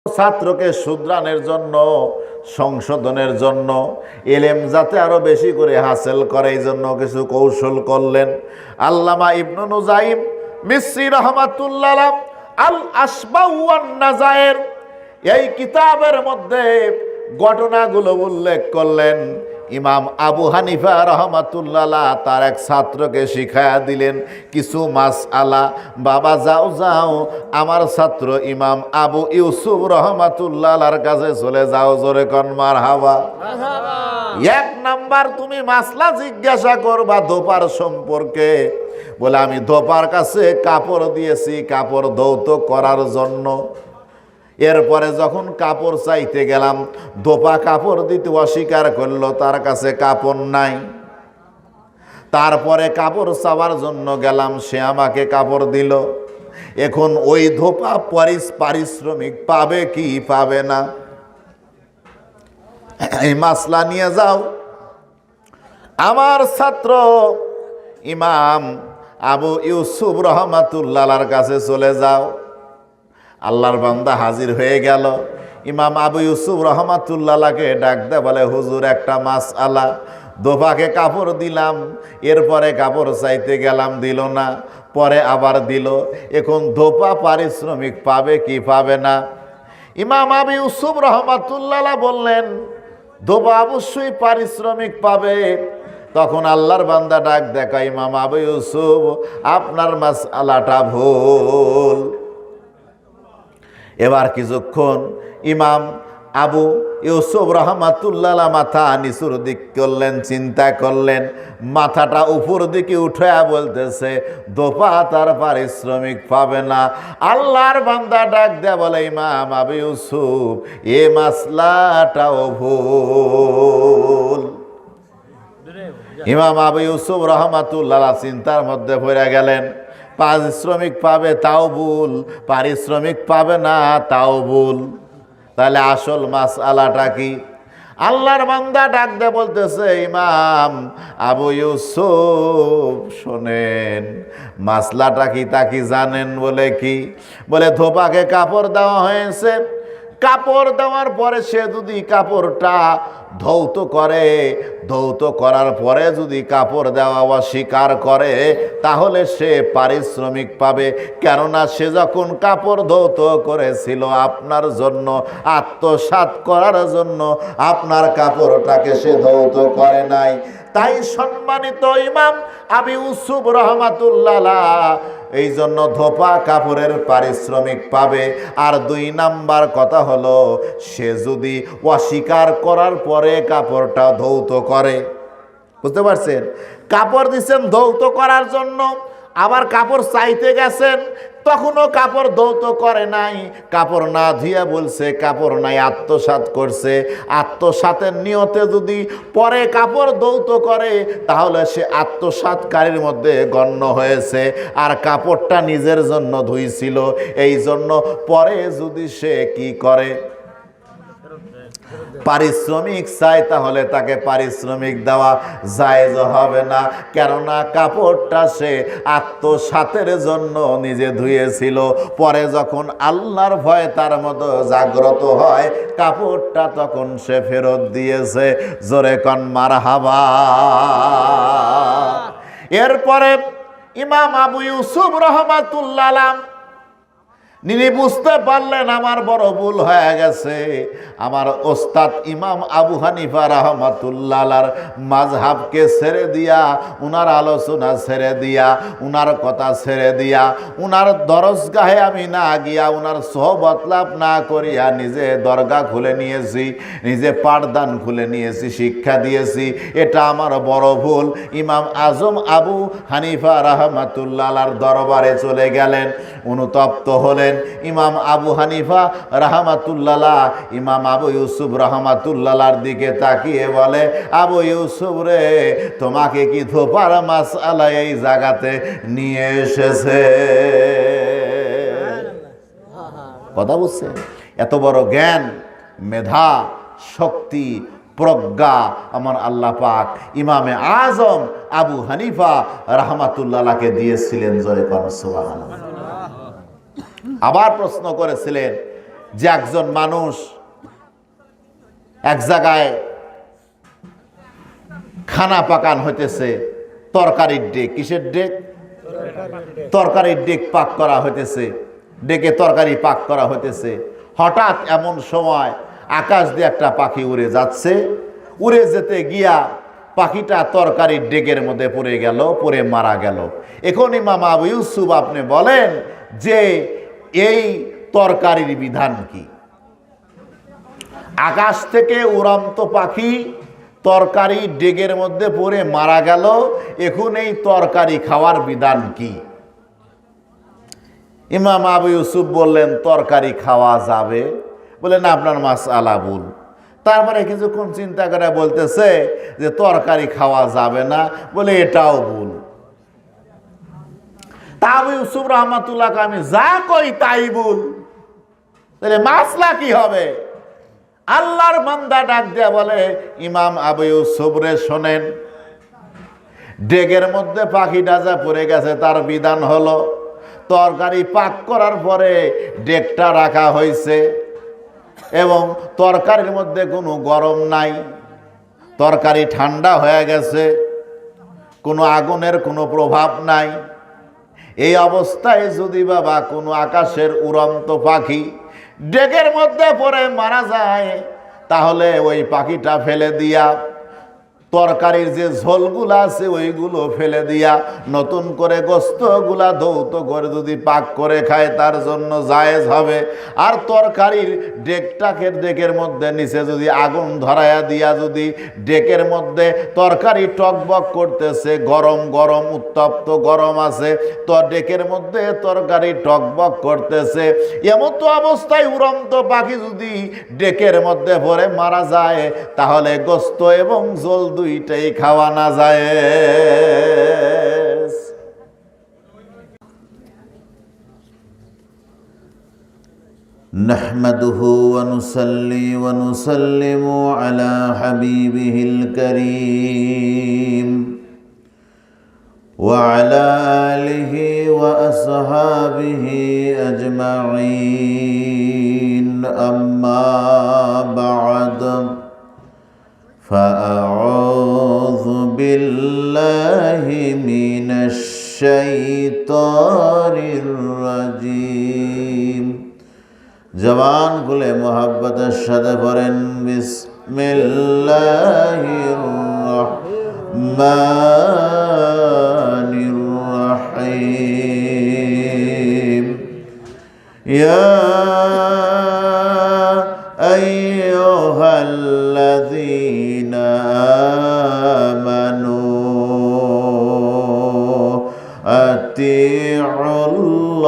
ছাত্রকে শুধরানোর জন্য, সংশোধনের জন্য, ইলম যাতে আরো বেশি করে হাসিল করে এই জন্য কিছু কৌশল করলেন। আল্লামা ইবনু নুজাইম মিসরি রাহমাতুল্লাহ আলাইহি আল আসবাউ ওয়ান নাজায়ের এই কিতাবের মধ্যে ঘটনাগুলো উল্লেখ করলেন। ইমাম আবু হানিফা রহমাতুল্লাহ আলাইহি তার এক ছাত্রকে শিখায়া দিলেন কিছু মাসআলা। বাবা যাও যাও, আমার ছাত্র ইমাম আবু ইউসুফ রহমাতুল্লাহ আলাইহির কাছে চলে যাও, জোরে কোন মারহাবা। এক নাম্বার, তুমি মাসলা জিজ্ঞাসা করবা ধোপার সম্পর্কে। বলে আমি ধোপার কাছে কাপড় দিয়েছি কাপড় ধৌত করার জন্য। এরপরে যখন কাপড় চাইতে গেলাম, ধোপা কাপড় দিতে অস্বীকার করলো, তার কাছে কাপড় নাই। তারপরে কাপড় চাওয়ার জন্য গেলাম, সে আমাকে কাপড় দিল। এখন ওই ধোপা পারিশ্রমিক পাবে কি পাবে না, এই মাসলা নিয়ে যাও। আমার ছাত্র ইমাম আবু ইউসুফ রহমাতুল্লাহ আলাইহির কাছে চলে যাও। আল্লাহর বান্দা হাজির হয়ে গেল। ইমাম আবু ইউসুফ রহমাতুল্লাহ আলাইহিকে ডাক দেয়, বলে হুজুর একটা মাসআলা, ধোপাকে কাপড় দিলাম, এরপরে কাপড় চাইতে গেলাম, দিল না, পরে আবার দিল। এখন ধোপা পারিশ্রমিক পাবে কি পাবে না? ইমাম আবু ইউসুফ রহমাতুল্লাহ আলাইহি বললেন ধোপা অবশ্যই পারিশ্রমিক পাবে। তখন আল্লাহর বান্দা ডাক দেয়, ইমাম আবু ইউসুফ আপনার মাসআলাটা ভুল। এবার কিছুক্ষণ ইমাম আবু ইউসুফ রহমাতুল্লাহ আলাইহি মাথা নিচুর দিক করলেন, চিন্তা করলেন, মাথাটা উপর দিকে উঠে বলতেছে ধোপা তার পারিশ্রমিক পাবে না। আল্লাহর বান্দা ডাক দেয়া বলে, ইমাম আবু ইউসুফ এ মাসলাটাও ভুল। ইমাম আবু ইউসুফ রহমাতুল্লাহ আলাইহি চিন্তার মধ্যে পড়ে গেলেন। পারিশ্রমিক পাবে তাও ভুল, পারিশ্রমিক পাবে না তাও ভুল, তাহলে আসল মাসআলাটা কি? আল্লাহর বান্দা ডাক দে বলতেছে, ইমাম আবু ইউসুফ শোনেন, মাসলাটা কি তা কি জানেন? বলে কি? বলে ধোপাকে কাপড় দেওয়া হয়েছে, কাপড় দেওয়ার পরে সে যদি কাপড়টা ধৌত করে, ধৌত করার পরে যদি কাপড় দেওয়া অস্বীকার করে, তাহলে সে পারিশ্রমিক পাবে। কেননা সে যখন কাপড় ধৌত করেছিল আপনার জন্য, আত্মসাৎ করার জন্য, আপনার কাপড়টাকে সে ধৌত করে নাই। তাই সম্মানিত ইমাম আবু ইউসুফ রহমাতুল্লাহ আলাইহি এই জন্য ধোপা কাপড়ের পারিশ্রমিক পাবে। আর দুই নাম্বার কথা হলো, সে যদি অস্বীকার করার পরে কাপড়টা ধৌত করে, বুঝতে পারছেন? কাপড় দিচ্ছেন ধৌত করার জন্য, আবার কাপড় চাইতে গেছেন, তখনও কাপড় ধৌত করে নাই, কাপড় না ধুয়ে বলছে কাপড় নাই, আত্মসাৎ করছে। আত্মসাতের নিয়তে যদি পরে কাপড় ধৌত করে, তাহলে সে আত্মসাৎকারীর মধ্যে গণ্য হয়েছে, আর কাপড়টা নিজের জন্য ধুইছিল। এই জন্য পরে যদি সে কি করে, পারিশ্রমিক চায়, তাহলে তাকে পারিশ্রমিক দেওয়া জায়েজ হবে না। কেননা কাপড়টা সে আত্মসাতের জন্য নিজে ধুয়েছিল, পরে যখন আল্লাহর ভয় তার মতো জাগ্রত হয়, কাপড়টা তখন সে ফেরত দিয়েছে। জোরে কন মারহাবা। এরপরে ইমাম আবু ইউসুফ রহমাতুল্লাহ আলাইহি তিনি বুঝতে পারলেন আমার বড় ভুল হয়ে গেছে। আমার ওস্তাদ ইমাম আবু হানিফা রাহমাতুল্লাহ আলাইহির মাযহাবকে ছেড়ে দিয়া, উনার আলোচনা ছেড়ে দিয়া, উনার কথা ছেড়ে দিয়া, উনার দরজগাহে আমি না গিয়া, উনার সোহবত লাভ না করিয়া নিজে দরগা খুলে নিয়েছি, নিজে পাঠদান খুলে নিয়েছি, শিক্ষা দিয়েছি। এটা আমার বড় ভুল। ইমাম আজম আবু হানিফা রাহমাতুল্লাহ আলাইহির দরবারে চলে গেলেন, অনুতপ্ত হলেন। ইমাম আবু হানিফা রাহমাতুল্লাহ আলাইহি ইমাম আবু ইউসুফ রাহমাতুল্লাহ আলাইহির দিকে তাকিয়ে বলে, আবু ইউসুফ রে, তোমাকে কি ধোপার মাসআলা এই জায়গাতে নিয়ে এসেছে? কথা বুঝছেন? এত বড় জ্ঞান, মেধা, শক্তি, প্রজ্ঞা আমার আল্লাহ পাক ইমামে আজম আবু হানিফা রাহমাতুল্লাহ আলাইহিকে দিয়েছিলেন। জয় কর সুবহানাল্লাহ। আবার প্রশ্ন করেছিলেন, যে একজন মানুষ এক জায়গায় খানা পাকান হইতেছে, তরকারির ডেক, কিসের ডেক? তরকারির ডেক পাক করা হইতেছে, ডেকে তরকারি পাক করা হইতেছে। হঠাৎ এমন সময় আকাশ দিয়ে একটা পাখি উড়ে যাচ্ছে, উড়ে যেতে গিয়া পাখিটা তরকারির ডেকের মধ্যে পড়ে গেল, পড়ে মারা গেল। এখন ইমাম আবু ইউসুফ আপনি বলেন যে এই তরকারির বিধান কি? আকাশ থেকে উড়ন্ত পাখি তরকারি ডেকের মধ্যে পড়ে মারা গেল, এখন এই তরকারি খাওয়ার বিধান কি? ইমাম আবু ইউসুফ বললেন তরকারি খাওয়া যাবে। বলেন আপনার মাসআলা ভুল। তারপরে কিছুক্ষণ চিন্তা করে বলতেছে যে তরকারি খাওয়া যাবে না, বলে এটাও ভুল। তা আবু ইউসুফ রহমাতুল্লাহ আমি যা কই তাই ভুল, তাহলে মাসলা কি হবে? আল্লাহর বান্দা ডাক দেয়া বলে, ইমাম আবু ইউসুফ রে শোনেন, ডেকের মধ্যে পাখি ডাজা পড়ে গেছে, তার বিধান হলো তরকারি পাক করার পরে ডেকটা রাখা হয়েছে এবং তরকারির মধ্যে কোনো গরম নাই, তরকারি ঠান্ডা হয়ে গেছে, কোনো আগুনের কোনো প্রভাব নাই। এই অবস্থায় যদি বাবা কোনো আকাশের উড়ন্ত পাখি ডেকের মধ্যে পড়ে মারা যায়, তাহলে ওই পাখিটা ফেলে দিয়া তরকারির যে ঝোলগুলা আছে ওইগুলো ফেলে দিয়া নতুন করে গোস্তগুলা ধৌত করে যদি পাক করে খায় তার জন্য জায়েজ হবে। আর তরকারির ডেকের মধ্যে নিচে যদি আগুন ধরায়া দিয়া যদি ডেকের মধ্যে তরকারি টকবক করতেছে, গরম গরম উত্তপ্ত গরম আছে, তো ডেকের মধ্যে তরকারি টকবক করতেছে, এমন তো অবস্থায় উড়ন্ত পাখি যদি ডেকের মধ্যে পড়ে মারা যায়, তাহলে গোস্ত এবং জল দুইটাই খাওয়া না যায়। নাহমাদুহু ওয়া নুসাল্লি ওয়া নুসাল্লিমু আলা হাবিবিহিল কারীম ওয়া আলা আলিহি ওয়া আসহাবিহি আজমাইন, আম্মা বা'দ। فأعوذ بالله من الشيطان الرجيم। জবান খুলে মোহাব্বতের সাথে পড়েন বিসমিল্লাহির রহমানির রহিম। ইয়া আইয়ুহাল্লাযীনা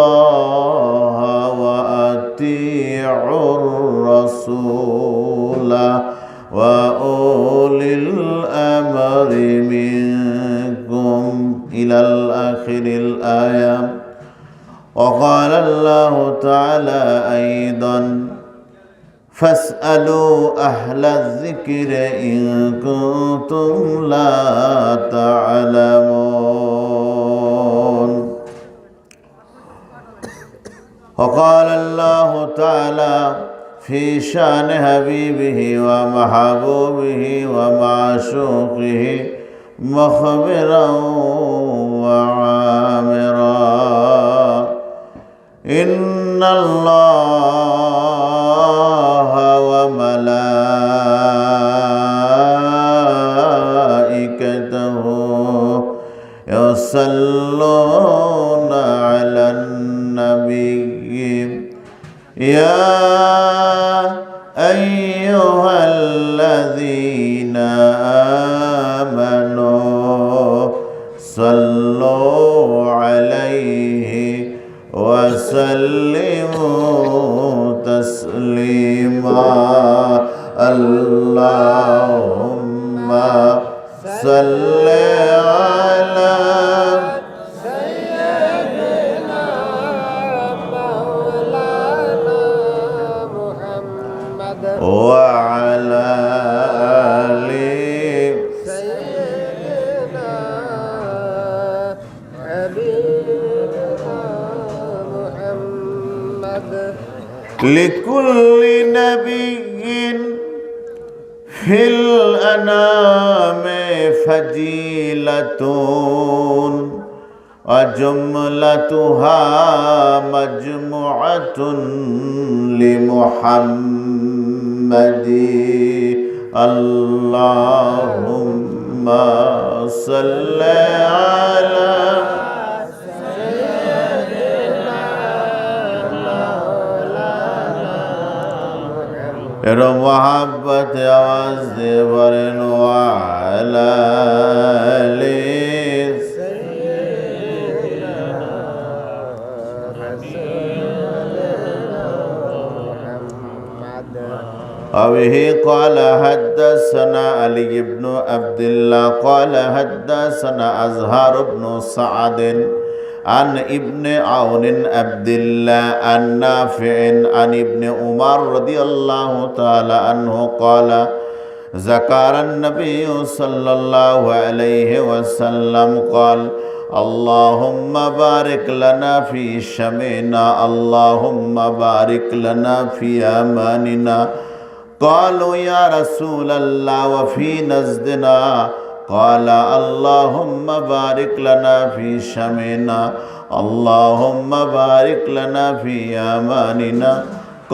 আতিউল্লাহা ওয়া আতিউর রাসূলা ওয়া উলিল আমরি মিনকুম ইলাল আখিরিল আয়া। وقال الله تعالى أيضا فاسألوا أهل الذكر إن كنتم لا تعلمون. وقال الله تعالى في شان حبيبه ومحبوبه ومعشوقه مخبرا وعامرا إن الله وملائكته يصلون على النبي يا أيها الذين آمنوا صلوا عليه وسلموا تسليما. اللهم صل على سيدنا مولانا محمد وعلى آل سيدنا حبيبنا محمد লিকুল্লি নবিয়্যিন ফিল আনামে ফাজিলাতুন وجملتها مجموعة لمحمد اللهم صل على এর মোহাব্বত আওয়াজ দিয়ে বলেন ওয়ালা وبه قال حدثنا علي بن عبد الله قال حدثنا أزهر بن سعد عن ابن عون عبد الله عن نافع عن ابن عمر رضي الله تعالى عنه قال ذكر النبي صلى الله عليه وسلم قال اللهم بارك لنا في شمعنا اللهم بارك لنا في أماننا قالوا يا رسول الله وفي نزدنا قال اللهم بارك لنا في شمعنا اللهم بارك لنا في أماننا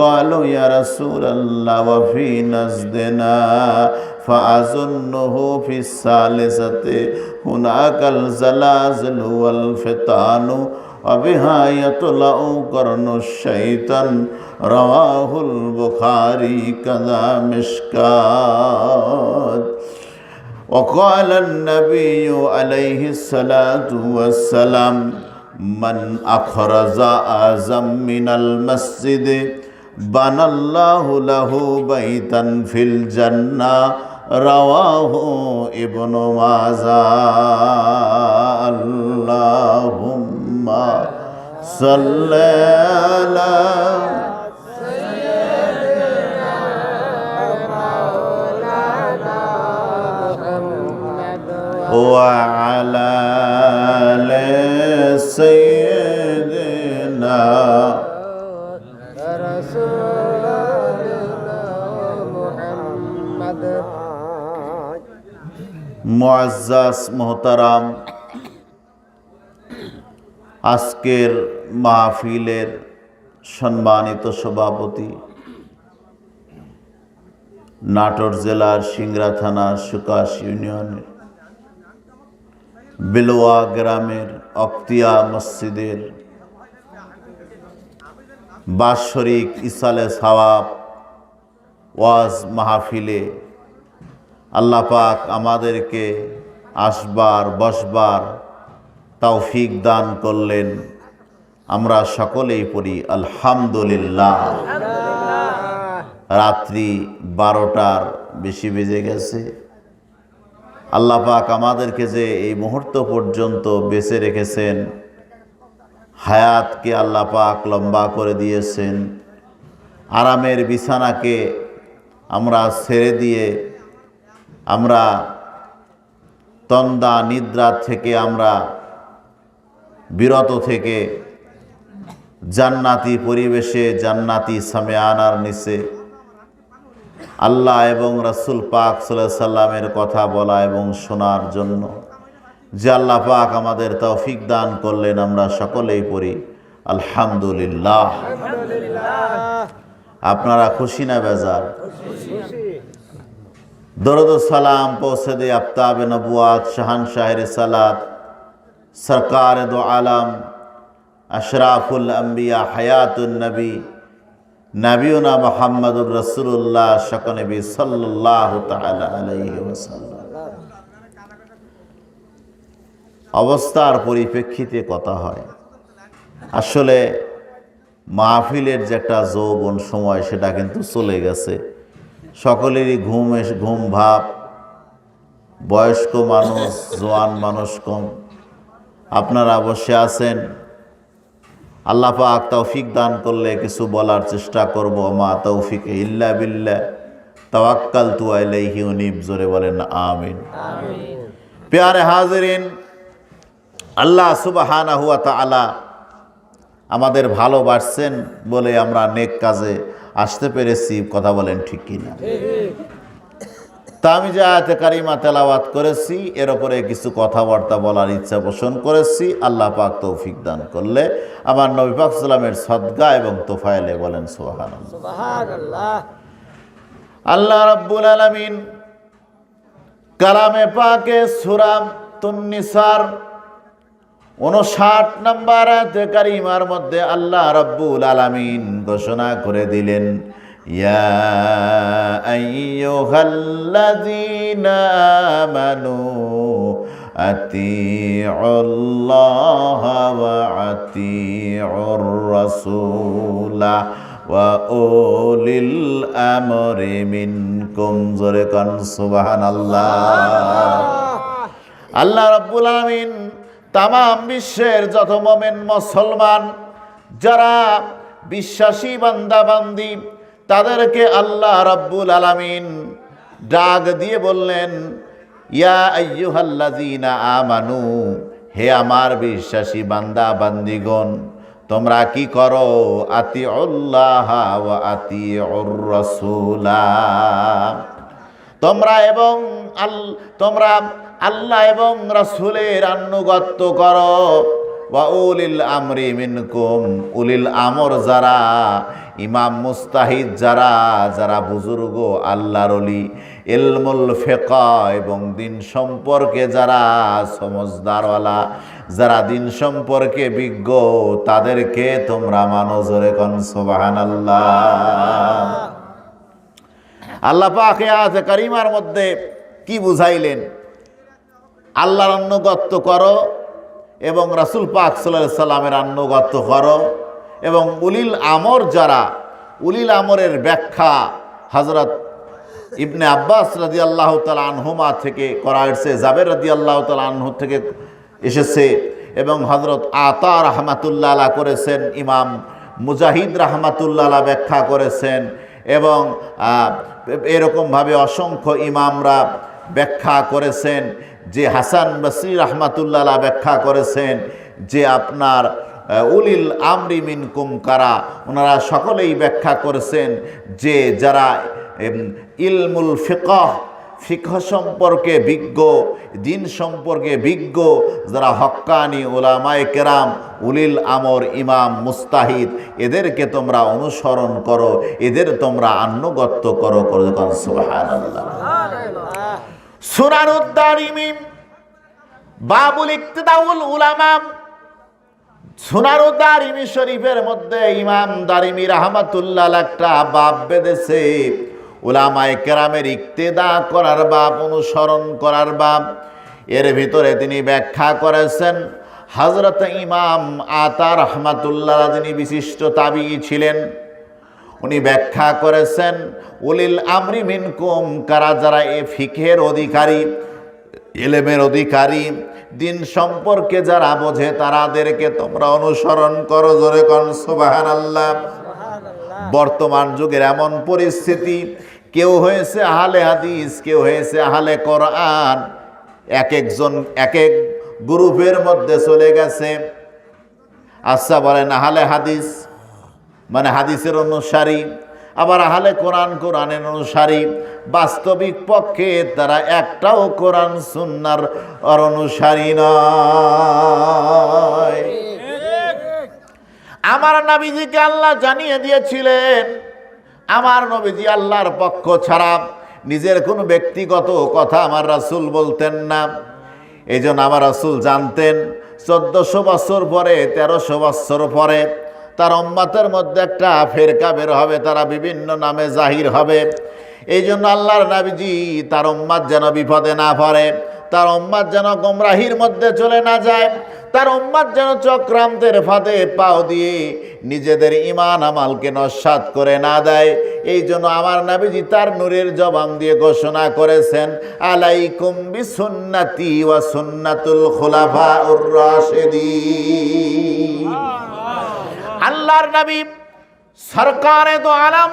قالوا يا رسول الله وفي نزدنا فأظنه في الثالثة هناك الزلازل والفتان وبها يطلع قرن الشيطان رواه البخاري كذا مشكات وقال النبي عليه الصلاة والسلام من أخرج أعظم من المسجد بنى الله له بيتا في الجنة رواه ابن ماجه اللهم صل على وعلى آل سيدنا মুআজ্জাজ মোহতারাম, আজকের মাহফিলের সম্মানিত সভাপতি, নাটোর জেলার সিংড়া থানার সুকাশ ইউনিয়নের বেলোয়া গ্রামের অক্তিয়া মসজিদের বাৎসরিক ইসালে সাওয়াব ওয়াজ মাহফিলে আল্লাহ পাক আমাদেরকে আসবার বসবার তৌফিক দান করলেন। আমরা সকলেই পড়ি আলহামদুলিল্লাহ। রাত্রি 12টার বেশি বেজে গেছে। আল্লাহ পাক আমাদেরকে যে এই মুহূর্ত পর্যন্ত বেঁচে রেখেছেন, হায়াতকে আল্লাহ পাক লম্বা করে দিয়েছেন, আরামের বিছানাকে আমরা ছেড়ে দিয়ে আমরা তন্দা নিদ্রা থেকে আমরা বিরত থেকে জান্নাতি পরিবেশে জান্নাতি সামিয়ানার নিচে আল্লাহ এবং রাসূল পাক সাল্লাল্লাহু আলাইহি সাল্লামের কথা বলা এবং শোনার জন্য যে আল্লাহ পাক আমাদের তৌফিক দান করলেন, আমরা সকলেই পড়ি আলহামদুলিল্লাহ। আপনারা খুশি না বেজার? দরুদ ও সালাম পৌঁছে দে আফতাবে নবুয়াত শাহানশাহ রিসালাত সরকার দো আলম আশরাফুল আম্বিয়া হায়াতুন নবী নবিয়ুনা মুহাম্মদুর রাসূলুল্লাহ শাকা নবী সাল্লাল্লাহু তাআলা আলাইহি ওয়াসাল্লাম। অবস্থার পরিপ্রেক্ষিতে কথা হয়। আসলে মাহফিলের যে একটা যৌবন সময় সেটা কিন্তু চলে গেছে। সকলেরই ঘুম ভাব, বয়স্ক মানুষ জোয়ান মানুষ কম। আপনারা বসে আছেন, আল্লাহ পাক তৌফিক দান করলে কিছু বলার চেষ্টা করব। মা তৌফিক ইল্লা বিল্লাহ তাওয়াক্কালতু আলাইহি উনিব, জোরে বলেন আমিন। প্যারে হাজিরিন, আল্লাহ সুবহানাহু ওয়া তাআলা আমাদের ভালোবাসছেন বলে আমরা নেক কাজে আসতে পেরেছি। কথা বলেন ঠিক কিনা? তা আমি যে আয়াতে কারিমা তেলাওয়াত করেছি এর উপরে কিছু কথাবার্তা বলার ইচ্ছা পোষণ করেছি। আল্লাহ পাক তৌফিক দান করলে আমার নবী পাক সাল্লামের সদকা এবং তোফায়েলে বলেন সুবহানাল্লাহ। সুবহানাল্লাহ। আল্লাহ রাব্বুল আলামিন কালামে পাকে সূরা তুন-নিসার 59 নম্বর আয়াতে কারিমার মধ্যে আল্লাহ রাব্বুল আলামিন ঘোষণা করে দিলেন, ইয়া আইয়ুহাল্লাযীনা আমানু আতিউল্লাহা ওয়া আতিউর রাসূলা ওয়া উলিল আমরি মিনকুম। জোরে কান সুবহানাল্লাহ। আল্লাহ রাব্বুল আলামিন তামাম বিশ্বের যত মুমিন মুসলমান যারা বিশ্বাসী বান্দা বান্দি তাদেরকে আল্লাহ রাব্বুল আলামিন ডাক দিয়ে বললেন, ইয়া আইয়ুহাল্লাযীনা আমানু, হে আমার বিশ্বাসী বান্দা বান্দিগণ, তোমরা কি করো? আতিউল্লাহ ওয়া আতিউর রাসূলা, তোমরা আল্লাহ এবং রাসূলের আনুগত্য করো। ওয়া উলিল আমরি মিনকুম, উলিল আমর যারা ইমাম মুস্তাহিদ যারা বুজুর্গ আল্লাহর ওলি, ইলমুল ফিকহ এবং দিন সম্পর্কে যারা সমজদারওয়ালা, যারা দিন সম্পর্কে বিজ্ঞ, তাদেরকে তোমরা মানো। জোরে কোন সুবহানাল্লাহ। আল্লাহ পাক আয়াতে কারিমার মধ্যে কি বুঝাইলেন? আল্লাহর আনুগত্য করো এবং রাসূল পাক সাল্লাল্লাহু আলাইহি সাল্লামের আনুগত্য করো এবং উলিল আমর যারা, উলিল আমরের ব্যাখ্যা হযরত ইবনে আব্বাস রাদিয়াল্লাহু তাআলা আনহুমা থেকে করা হয়েছে, জাবের রাদিয়াল্লাহু তাআলা আনহু থেকে এসেছে এবং হযরত আতা রাহমাতুল্লাহ আলাইহি করেছেন, ইমাম মুজাহিদ রাহমাতুল্লাহ আলাইহি ব্যাখ্যা করেছেন এবং এরকমভাবে অসংখ্য ইমামরা ব্যাখ্যা করেছেন। যে হাসান বসরি রাহমাতুল্লাহ আলাইহি ব্যাখ্যা করেছেন যে আপনার উলিল আমরি মিনকুম কারা, ওনারা সকলেই ব্যাখ্যা করেছেন যে যারা ইলমুল ফিকহ সম্পর্কে বিজ্ঞ, দিন সম্পর্কে বিজ্ঞ, যারা হক্কানি উলামায়ে কেরাম, উলিল আমর, ইমাম মুস্তাহিদ, এদেরকে তোমরা অনুসরণ করো, এদের তোমরা আনুগত্য করো। সুবহানাল্লাহ। সুনানুদ দারিমি বাবুল ইক্তিদাউল উলামা, সুনানুদ দারিমি শরীফের মধ্যে ইমাম দারিমি রাহমাতুল্লাহ একটা বাব বেঁধেছে, উলামায়ে কেরামের ইক্তেদা করার বাব, অনুসরণ করার বাব। এর ভিতরে তিনি ব্যাখ্যা করেছেন হযরত ইমাম আতা রাহমাতুল্লাহ, যিনি বিশিষ্ট তাবিঈ ছিলেন, উনি ব্যাখ্যা করেছেন উলিল আমরি মিনকুম কারা, যারা এ ফিকহের অধিকারী, ইলমের অধিকারী, দিন সম্পর্কে যারা বোঝে, তাদেরকে তোমরা অনুসরণ করো। জোরে কোন সুবহানাল্লাহ। বর্তমান যুগের এমন পরিস্থিতি, কেউ হয়েছে আহলে হাদিস, কেউ হয়েছে আহলে কোরআন, এক একজন এক এক গ্রুপের মধ্যে চলে গেছে। আচ্ছা বলেন, আহলে হাদিস মানে হাদিসের অনুসারী, আবার আহলে কোরআন কোরআনের অনুসারী। বাস্তবিক পক্ষে তারা একটাও কোরআন সুন্নাহর অনুসারী নয়। আমার নবীজিকে আল্লাহ জানিয়ে দিয়েছিলেন, আমার নবীজি আল্লাহর পক্ষ ছাড়া নিজের কোনো ব্যক্তিগত কথা আমার রাসূল বলতেন না। এই জন্য আমার রাসূল জানতেন 1400 বছর পরে, 1300 বছর পরে তার উম্মতের মধ্যে একটা ফেরকা বের হবে, তারা বিভিন্ন নামে জাহির হবে। এই জন্য আল্লাহর নবীজি তার উম্মত যেন বিপদে না পড়ে, তার উম্মত যেন গোমরাহির মধ্যে চলে না যায়, তার উম্মত যেন চক্রান্তের ফাঁদে পাও দিয়ে নিজেদের ঈমান আমালকে নস্যাৎ করে না দেয়। এই জন্য আমার নবীজি তার নূরের জবান দিয়ে ঘোষণা করেছেন, আলাইকুম বিসুন্নতি ওয়া সুন্নাতুল খুলাফাউর রাশিদিন। আল্লাহর নবী সরকারে দো আলম,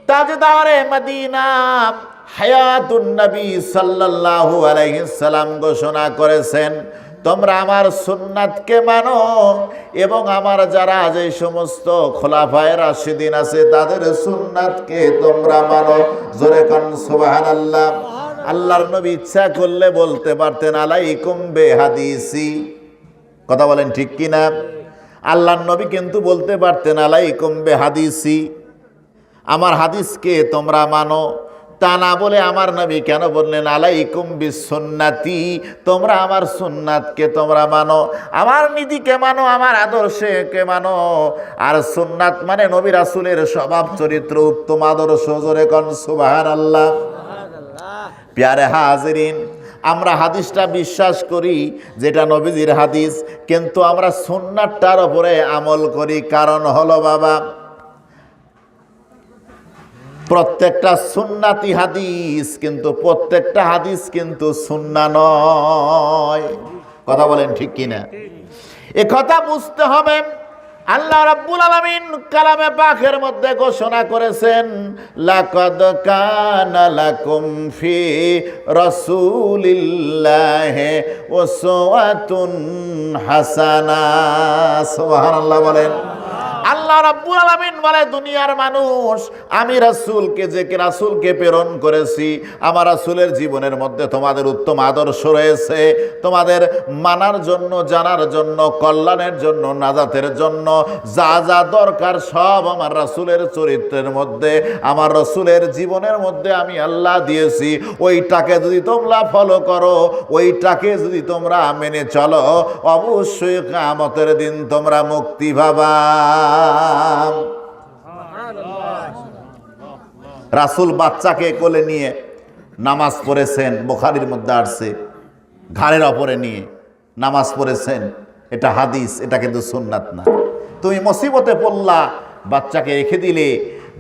তাজদারে মদিনা, হায়াতুন নবী সাল্লাল্লাহু আলাইহি সাল্লাম ঘোষণা করেছেন, তোমরা আমার সুন্নাতকে মানো এবং আমার যারা যে সমস্ত খোলাফায়ে রাশিদিন আছে তাদের সুন্নাতকে তোমরা মানো। জোরে কোন সুবহানাল্লাহ। আল্লাহর নবী ইচ্ছা করলে বলতে পারতেন আলাইকুম বিহাদিসি, কথা বলেন ঠিক কি না? আল্লাহর নবী কিন্তু বলতে পারতেন আলাইকুম বিহাদিসি, আমার হাদিসকে তোমরা মানো। তা না বলে আমার নবী কেন বললেন আলাইকুম বিসুন্নতি, তোমরা আমার সুন্নাতকে তোমরা মানো, আমার নীতিকে মানো, আমার আদর্শকে মানো। আর সুন্নাত মানে নবী রাসূলের স্বভাব চরিত্র, উত্তম আদর্শ। জোরে কোন সুবহানাল্লাহ। প্যারে হাজিরিন, আমরা হাদিসটা বিশ্বাস করি যেটা নবীজির হাদিস, কিন্তু আমরা সুন্নাতটার উপরে আমল করি। কারণ হলো বাবা, প্রত্যেকটা সুন্নাতি হাদিস কিন্তু প্রত্যেকটা হাদিস কিন্তু সুন্নাহ নয়। কথা বলেন ঠিক কিনা? এ কথা বুঝতে হবে। আল্লাহ রাব্বুল আলামিন কালামে পাকের মধ্যে ঘোষণা করেছেন লাকাদ কানা লাকুম ফি রাসূলিল্লাহি উসওয়াতুন হাসানাহ। সুবহানাল্লাহ বলেন। আল্লাহ রাব্বুল আলামিন বলে দুনিয়ার মানুষ, আমি রাসূলকে রাসূলকে প্রেরণ করেছি, আমার রাসূলের জীবনের মধ্যে তোমাদের উত্তম আদর্শ রয়েছে, তোমাদের মানার জন্য, জানার জন্য, কল্যাণের জন্য, নাজাতের জন্য যা যা দরকার সব আমার রাসূলের চরিত্রের মধ্যে, আমার রাসূলের জীবনের মধ্যে আমি আল্লাহ দিয়েছি। ওইটাকে যদি তোমরা ফলো করো, ওইটাকে যদি তোমরা মেনে চলো, অবশ্যই কিয়ামতের দিন তোমরা মুক্তি পাবা। রাসূল বাচ্চাকে কোলে নিয়ে নামাজ পড়েছেন, বুখারীর মধ্যে আসছে, ঘাড়ের ওপরে নিয়ে নামাজ পড়েছেন। এটা হাদিস, এটা কিন্তু সুন্নাত না। তুমি মুসিবতে পড়লা, বাচ্চাকে রেখে দিলে,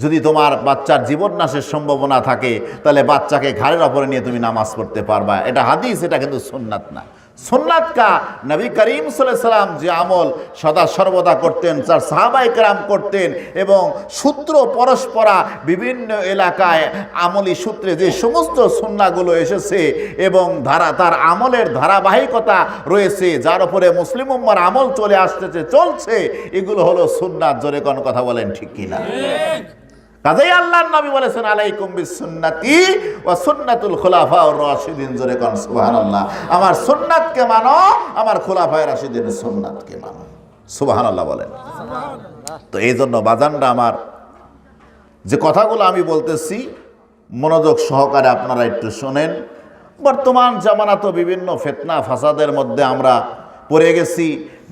যদি তোমার বাচ্চার জীবন নাশের সম্ভাবনা থাকে তাহলে বাচ্চাকে ঘাড়ের ওপরে নিয়ে তুমি নামাজ পড়তে পারবা। এটা হাদিস, এটা কিন্তু সুন্নাত না। সুন্নাত কা নবী করিম সাল্লাল্লাহু আলাইহি সাল্লাম যে আমল সদা সর্বদা করতেন, তার সাহাবায়ে কেরাম করতেন, এবং সূত্র পরস্পরা বিভিন্ন এলাকায় আমলি সূত্রে যে সমস্ত সুন্নাহগুলো এসেছে এবং তার আমলের ধারাবাহিকতা রয়েছে, যার উপরে মুসলিম উম্মার আমল চলে আসতেছে, চলছে, এগুলো হলো সুন্নাত। জোরে কোন কথা বলেন ঠিক কিনা? কাজেই আল্লাহর নবী বলেছেন আলাইকুম বিসুন্নতি ওয়া সুন্নাতুল খুলাফাউর রাশিদিন। জোরে কোন সুবহানাল্লাহ। আমার সুন্নাতকে মানো, আমার খুলাফায়ে রাশিদিনের সুন্নাতকে মানো। সুবহানাল্লাহ বলেন। তো এই জন্য বাজানরা আমার, যে কথাগুলো আমি বলতেছি মনোযোগ সহকারে আপনারা একটু শোনেন। বর্তমান জামানা তো বিভিন্ন ফিতনা ফাসাদের মধ্যে আমরা পড়ে গেছি।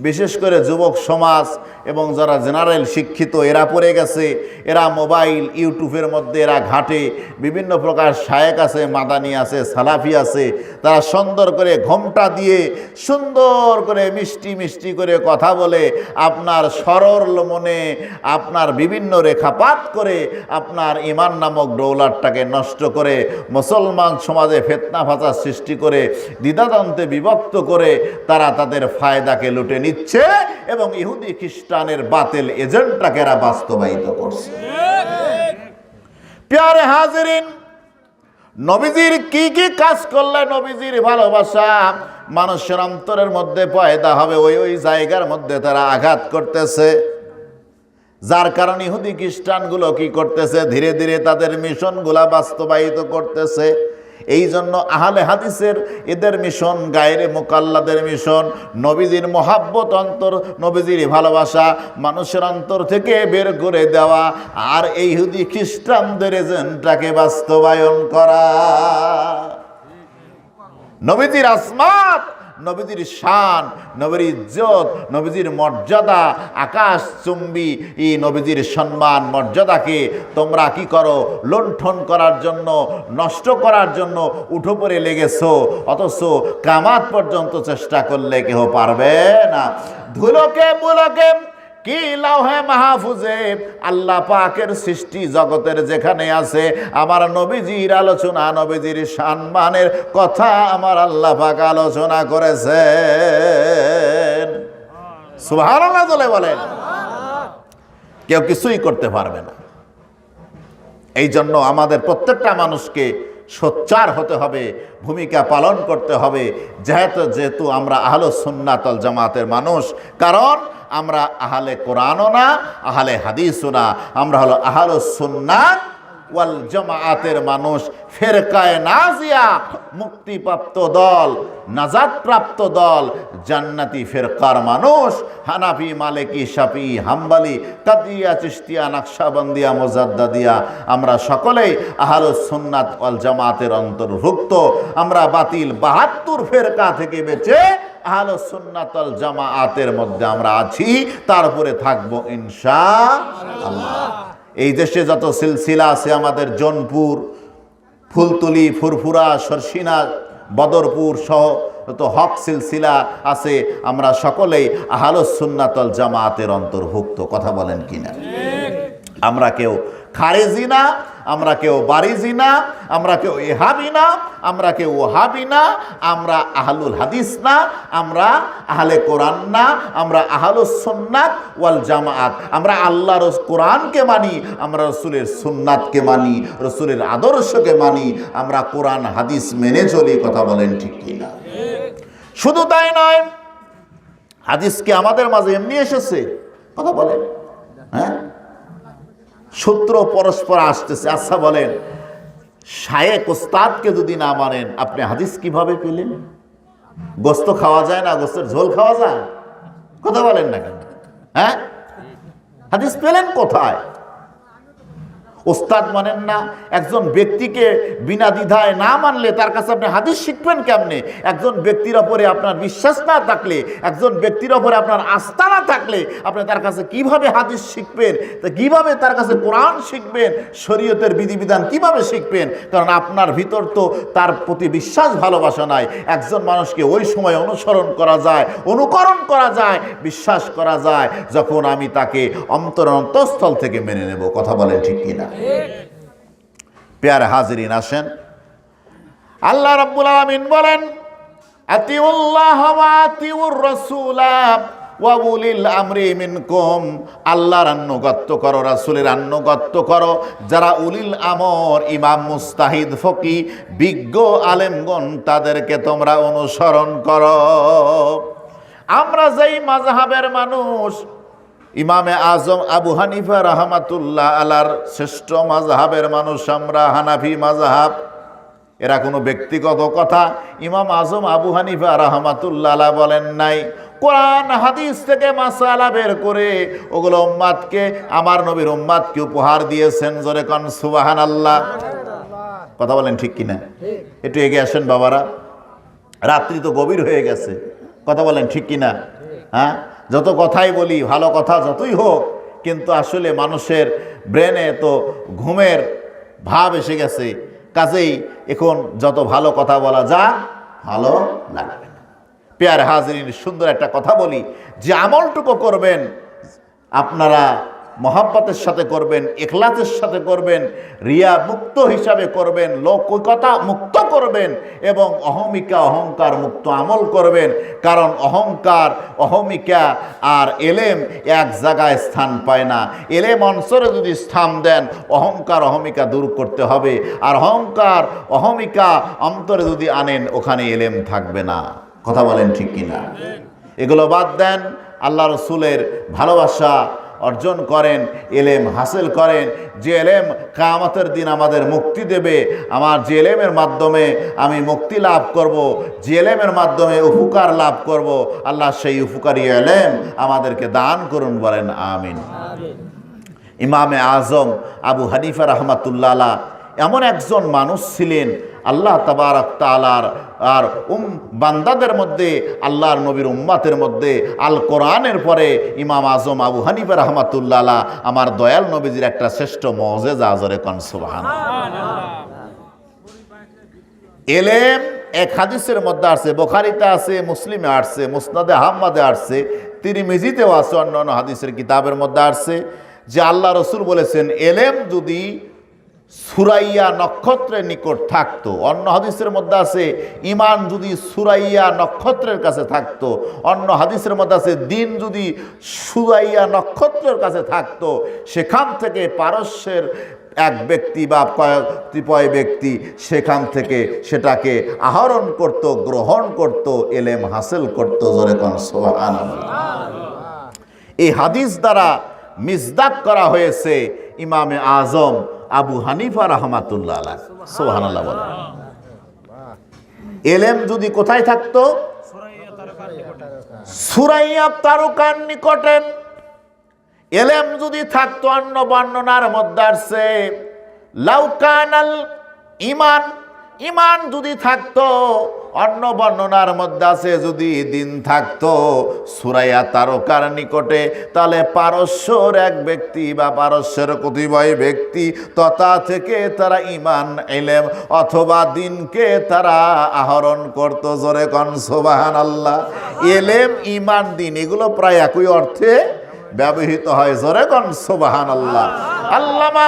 বিশেষ করে যুবক সমাজ এবং যারা জেনারেল শিক্ষিত এরা পড়ে গেছে। এরা মোবাইল, ইউটিউবের মধ্যে এরা ঘাটে, বিভিন্ন প্রকার শায়েক আছে, মাদানি আছে, সালাফি আছে, তারা সুন্দর করে ঘোমটা দিয়ে সুন্দর করে মিষ্টি মিষ্টি করে কথা বলে আপনার সরল মনে আপনার বিভিন্ন রেখাপাত করে আপনার ঈমান নামক দৌলতটাকে নষ্ট করে মুসলমান সমাজে ফিতনা ফাসাদ সৃষ্টি করে দ্বিধাদ্বন্দ্বে বিভক্ত করে তারা তাদের ফায়দাকে লুটে নিচ্ছে এবং ইহুদি খ্রিস্টানের বাতিল এজেন্ডাকে এরা বাস্তবায়িত করছে। প্যারে হাজিরিন, নবীজির কি কি কাজ করলে নবীজির ভালোবাসা মানুষের অন্তরের মধ্যে পয়দা হবে, ওই ওই জায়গার মধ্যে তারা আঘাত করতেছে, যার কারণে ইহুদি খ্রিস্টানগুলো কি করতেছে, ধীরে ধীরে তাদের মিশনগুলা বাস্তবায়িত করতেছে। এই জন্য আহলে হাদিসের এদের মিশন, গায়রে মুকাল্লাদের মিশন, নবীজির মহাব্বত, অন্তর নবীজির ভালোবাসা মানুষের অন্তর থেকে বের করে দেওয়া, আর এই ইহুদি খ্রিস্টানদের এজেন্ডাকে বাস্তবায়ন করা। নবীজির আসমাত, নবীজির শান, নবীর ইজ্জত, নবীজির মর্যাদা আকাশ চুম্বি, এই নবীজির সম্মান মর্যাদাকে তোমরা কি করো, লুণ্ঠন করার জন্য, নষ্ট করার জন্য উঠে পড়ে লেগেছো, অথচ কিয়ামত পর্যন্ত চেষ্টা করলে কেউ পারবে না। ধুলোকে মুলকে কি লাউহে মাহফুজে আল্লাহ পাকের সৃষ্টি জগতের যেখানে আছে আমার নবীজির আলোচনা, নবীজির সম্মানের কথা আমার আল্লাহ পাক আলোচনা করেছেন। সুবহানাল্লাহ বলেন। কেউ কিছুই করতে পারবে না। এই জন্য আমাদের প্রত্যেকটা মানুষকে সোচ্চার হতে হবে, ভূমিকা পালন করতে হবে, যেহেতু আমরা আহলুস সুন্নাত ওয়াল জামাতের মানুষ। কারণ আমরা আহলে কোরআনও না, আহলে হাদিসও না, আমরা হলো আহলুস সুন্নাত ওয়াল জামাতের মানুষ। ফেরকায়ে নাজিয়া মুক্তিপ্রাপ্ত দল, নাজাতপ্রাপ্ত দল, জান্নাতি ফেরকার মানুষ। হানাফি, মালিকি, শাফি, হাম্বলি, কাদিয়া, চিশতিয়া, নকশবন্দিয়া, মুজাদ্দিদিয়া, আমরা সকলেই আহলুস সুন্নাত ওয়াল জামাতের অন্তর্ভুক্ত। আমরা বাতিল 72 ফেরকা থেকে বেঁচে আহলুস সুন্নাত ওয়াল জামাতের মধ্যে আমরা আছি, তারপরে থাকবো ইনশাআল্লাহ। এই দেশে যত সিলসিলা আছে, আমাদের জোনপুর, ফুলতলি, ফুরফুরা, সরসিনা, বদরপুর সহ যত হক সিলসিলা আছে, আমরা সকলেই আহলুস সুন্নাত ওয়াল জামাতের অন্তর্ভুক্ত। কথা বলেন কিনা? আমরা কেউ খারেজি না, আমরা কেউ বারিজি না, আমরা কেউ ইহাবি না, আমরা কেউ ওহাবি না, আমরা আহলুল হাদিস না, আমরা আহলে কোরআন না, আমরা আহলুস সুন্নাত ওয়াল জামাত। আমরা আল্লাহর কোরআনকে মানি, আমরা রসুলের সুন্নাতকে মানি, রসুলের আদর্শকে মানি, আমরা কোরআন হাদিস মেনে চলি। কথা বলেন ঠিক কিনা? শুধু তাই নয়, হাদিসকে আমাদের মাঝে এমনি এসেছে। কথা বলেন, হ্যাঁ, সূত্র পরস্পর আসতেছে। আচ্ছা বলেন, শায়েখ ওস্তাদকে যদি না মানেন, আপনি হাদিস কিভাবে পেলেন? গোস্ত খাওয়া যায় না? গোস্তের ঝোল খাওয়া যায়? কথা বলেন না কেন? হ্যাঁ, হাদিস পেলেন কোথায়? ওস্তাদ মানেন না, একজন ব্যক্তিকে বিনা দ্বিধায় না মানলে তার কাছে আপনি হাদিস শিখবেন কেমনে? একজন ব্যক্তির ওপরে আপনার বিশ্বাস না থাকলে, একজন ব্যক্তির ওপরে আপনার আস্থা না থাকলে আপনি তার কাছে কিভাবে হাদিস শিখবেন? তা কিভাবে তার কাছে কোরআন শিখবেন? শরীয়তের বিধিবিধান কিভাবে শিখবেন? কারণ আপনার ভিতর তো তার প্রতি বিশ্বাস ভালোবাসা নাই। একজন মানুষকে ওই সময় অনুসরণ করা যায়, অনুকরণ করা যায়, বিশ্বাস করা যায় যখন আমি তাকে অন্তরস্থল থেকে মেনে নেব। কথা বলেন ঠিক কিনা? প্যারে হাজিরিন, আসেন, আল্লাহ রাব্বুল আলামিন বলেন, আতিউল্লাহ ওয়া আতিউর রাসূলা ওয়া উলিল আমরি মিনকুম। আল্লাহর আনুগত্য করো, রাসূলের আনুগত্য করো। যারা উলিল আমর, ইমাম, মুস্তাহিদ, ফকি, বিজ্ঞ আলেমগণ, তাদেরকে তোমরা অনুসরণ করো। আমরা যেই মাযহাবের মানুষ, ইমামে আজম আবু হানিফা রাহমাতুল্লাহ আলার শ্রেষ্ঠ মাযহাবের মানুষ আমরা, হানাফি মাযহাব। এরা কোনো ব্যক্তিগত কথা। ইমাম আজম আবু হানিফা রাহমাতুল্লাহ আলাহ বলেন নাই, কোরআন হাদিস থেকে মাসালা বের করে ওগুলো উম্মাদকে, আমার নবীর উম্মাদকে উপহার দিয়েছেন। জোরে কোন সুবহানাল্লাহ। কথা বলেন ঠিক কিনা? একটু এগিয়ে আসেন বাবারা, রাত্রি তো গভীর হয়ে গেছে। কথা বলেন ঠিক কিনা? হ্যাঁ, যত কথাই বলি, ভালো কথা যতই হোক, কিন্তু আসলে মানুষের ব্রেনে তো ঘুমের ভাব এসে গেছে। কাজেই এখন যত ভালো কথা বলা যায় ভালো লাগবে না। প্যার হাজিরিন, সুন্দর একটা কথা বলি, যে আমলটুকু করবেন আপনারা মহাব্বতের সাথে করবেন, ইখলাসের সাথে করবেন, রিয়া মুক্ত হিসাবে করবেন, লৌকিকতা মুক্ত করবেন এবং অহমিকা, অহংকার মুক্ত আমল করবেন। কারণ অহংকার, অহমিকা আর এলেম এক জায়গায় স্থান পায় না। এলেম অন্তরে যদি স্থান দেন, অহংকার, অহমিকা দূর করতে হবে। আর অহংকার, অহমিকা অন্তরে যদি আনেন, ওখানে এলেম থাকবে না। কথা বলেন ঠিক কিনা? এগুলো বাদ দেন, আল্লাহ রসুলের ভালোবাসা অর্জন করেন, এলেম হাসিল করেন। যে এলেম কিয়ামতের দিন আমাদের মুক্তি দেবে, আমার যে এলেমের মাধ্যমে আমি মুক্তি লাভ করব, যে এলেমের মাধ্যমে উপকার লাভ করব, আল্লাহ সেই উপকারী এলেম আমাদেরকে দান করুন, বলেন আমিন। ইমামে আজম আবু হানিফা রাহমাতুল্লাহ আলাইহ এমন একজন মানুষ ছিলেন, আল্লাহ তাবারক তাআলার আর বান্দাদের মধ্যে, আল্লাহর নবীর উম্মাতের মধ্যে আল কোরআনের পরে ইমাম আজম আবু হানিফা রাহমাতুল্লাহ আলাইহ আমার দয়াল নবীজির একটা শ্রেষ্ঠ মুজিজা। জোরে কোন সুবহানাল্লাহ। এলেম এক হাদিসের মধ্যে আছে, বুখারীতে আছে, মুসলিমে আসছে, মুসনাদে আহমদে আসছে, তিরমিজিতেও আছে, অন্যান্য হাদিসের কিতাবের মধ্যে আসছে যে আল্লাহ রসুল বলেছেন, এলেম যদি সুরাইয়া নক্ষত্রের নিকট থাকতো। অন্য হাদিসের মধ্যে আছে ঈমান যদি সুরাইয়া নক্ষত্রের কাছে থাকতো। অন্য হাদিসের মধ্যে আছে দিন যদি সুরাইয়া নক্ষত্রের কাছে থাকতো, সেখান থেকে পারস্যের এক ব্যক্তি বা কতিপয় ব্যক্তি সেখান থেকে সেটাকে আহরণ করত, গ্রহণ করত, এলেম হাসিল করত। জোরে কোন সুবহানাল্লাহ। এই হাদিস দ্বারা মিসদাক করা হয়েছে ইমামে আজম আবু হানিফা রাহমাতুল্লাহ আলাইহি। সুবহানাল্লাহ বলেন। এলেম যদি কোথায় থাকতো? সুরাইয়া তারকার নিকটে। এলেম যদি থাকতো, অন্য বর্ণনার মধ্যে আসছে লাউকানাল ইমান, ইমান যদি থাকতো, অন্য বর্ণনার মধ্যে আছে যদি দিন থাকতো সুরাইয়া তারকার নিকটে, তাহলে পারস্যর এক ব্যক্তি বা পারস্যের কতিপয় ব্যক্তি তথা থেকে তারা ইমান এলেম অথবা দিনকে তারা আহরণ করত। জোরে কোন সুবহানাল্লাহ। এলেম, ইমান, দিন এগুলো প্রায় একই অর্থে ব্যবহৃত হয়। জোরে কোন সুবহানাল্লাহ। আল্লামা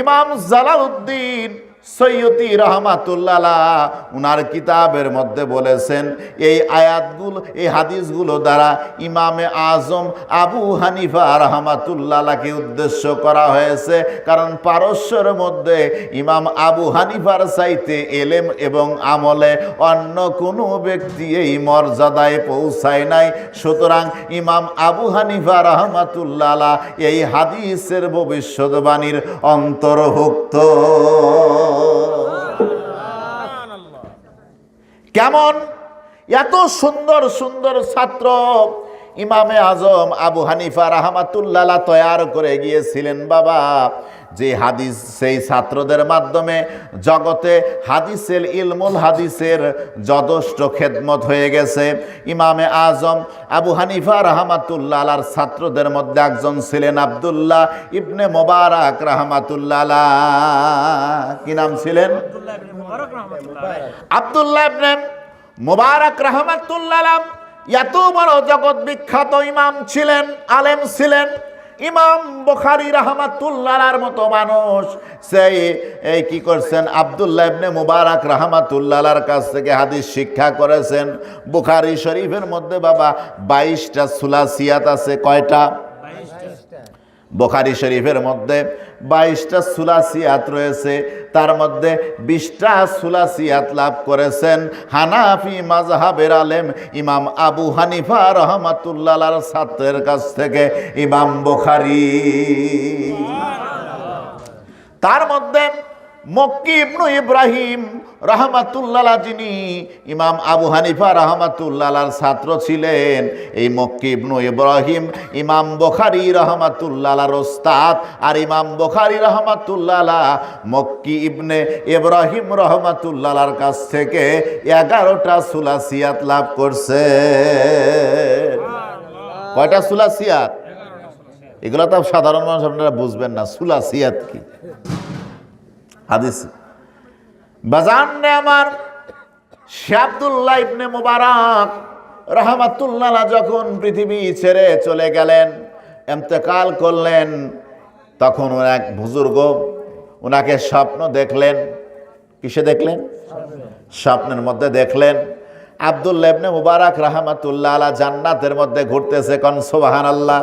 ইমাম জালালউদ্দিন সৈয়দী রহমাতুল্লাহ উনার কিতাবের মধ্যে বলেছেন এই আয়াতগুলো, এই হাদিসগুলো দ্বারা ইমামে আজম আবু হানিফা রহমাতুল্লাহকে উদ্দেশ্য করা হয়েছে। কারণ পারস্যের মধ্যে ইমাম আবু হানিফার চাইতে এলেম এবং আমলে অন্য কোনো ব্যক্তি এই মর্যাদায় পৌঁছায় নাই। সুতরাং ইমাম আবু হানিফা রহমাতুল্লাহ এই হাদিসের ভবিষ্যৎবাণীর অন্তর্ভুক্ত। কেমন এত সুন্দর সুন্দর ছাত্র ইমামে আজম আবু হানিফা রাহমাতুল্লাহ তৈয়ার করে গিয়েছিলেন বাবা, যে হাদিস সেই ছাত্রদের মাধ্যমে জগতে হাদিসের ইলমুল হাদিসের যথেষ্ট খেদমত হয়ে গেছে। ইমামে আজম আবু হানিফা রাহমাতুল্লাহর ছাত্রদের মধ্যে একজন ছিলেন আব্দুল্লাহ ইবনে মুবারক রাহমাতুল্লাহ। কি নাম ছিলেন? আব্দুল্লাহ ইবনে মুবারক রাহমাতুল্লাহ। এত বড় জগৎ বিখ্যাত ইমাম ছিলেন, আলেম ছিলেন। ইমাম বুখারী রাহমাতুল্লাহর মতো মানুষ সেই এই কি করছেন, আব্দুল্লাহ ইবনে মুবারক রাহমাতুল্লাহর কাছ থেকে হাদিস শিক্ষা করেছেন। বুখারী শরীফের মধ্যে বাবা 22টা সুলাসিয়াত আছে। কয়টা? বুখারী শরীফের মধ্যে 22টা সুলাসিয়াত রয়েছে। তার মধ্যে 20টা সুলাসিয়াত লাভ করেছেন হানাফি মাযহাবের আলেম ইমাম আবু হানিফা রাহমাতুল্লাহর ছাত্রের কাছ থেকে ইমাম বুখারী। তার মধ্যে মক্কি ইবনু ইব্রাহিম রাহমাতুল্লাহ, যিনি ইমাম আবু হানিফা রাহমাতুল্লাহর ছাত্র ছিলেন, এই মক্কি ইবনু ইব্রাহিম ইমাম বুখারী রাহমাতুল্লাহর ওস্তাদ। আর ইমাম বুখারী রাহমাতুল্লাহ মক্কি ইবনে ইব্রাহিম রাহমাতুল্লাহর কাছ থেকে 11টা সুলাসিয়াত লাভ করছে। কয়টা সুলাসিয়াত? এগুলো তো সাধারণ মানুষ আপনারা বুঝবেন না, সুলাসিয়াত কি হাদিস। বাজান নে আমার শেখ আব্দুল্লাহ ইবনে মুবারক রাহমাতুল্লাহ যখন পৃথিবী ছেড়ে চলে গেলেন, ইন্তেকাল করলেন, তখন এক বুজুর্গ ওনাকে স্বপ্ন দেখলেন। কিসে দেখলেন? স্বপ্নের মধ্যে দেখলেন আব্দুল্লাহ ইবনে মুবারক রাহমাতুল্লাহ জান্নাতের মধ্যে ঘুরতেছে। কোন সুবহানাল্লাহ।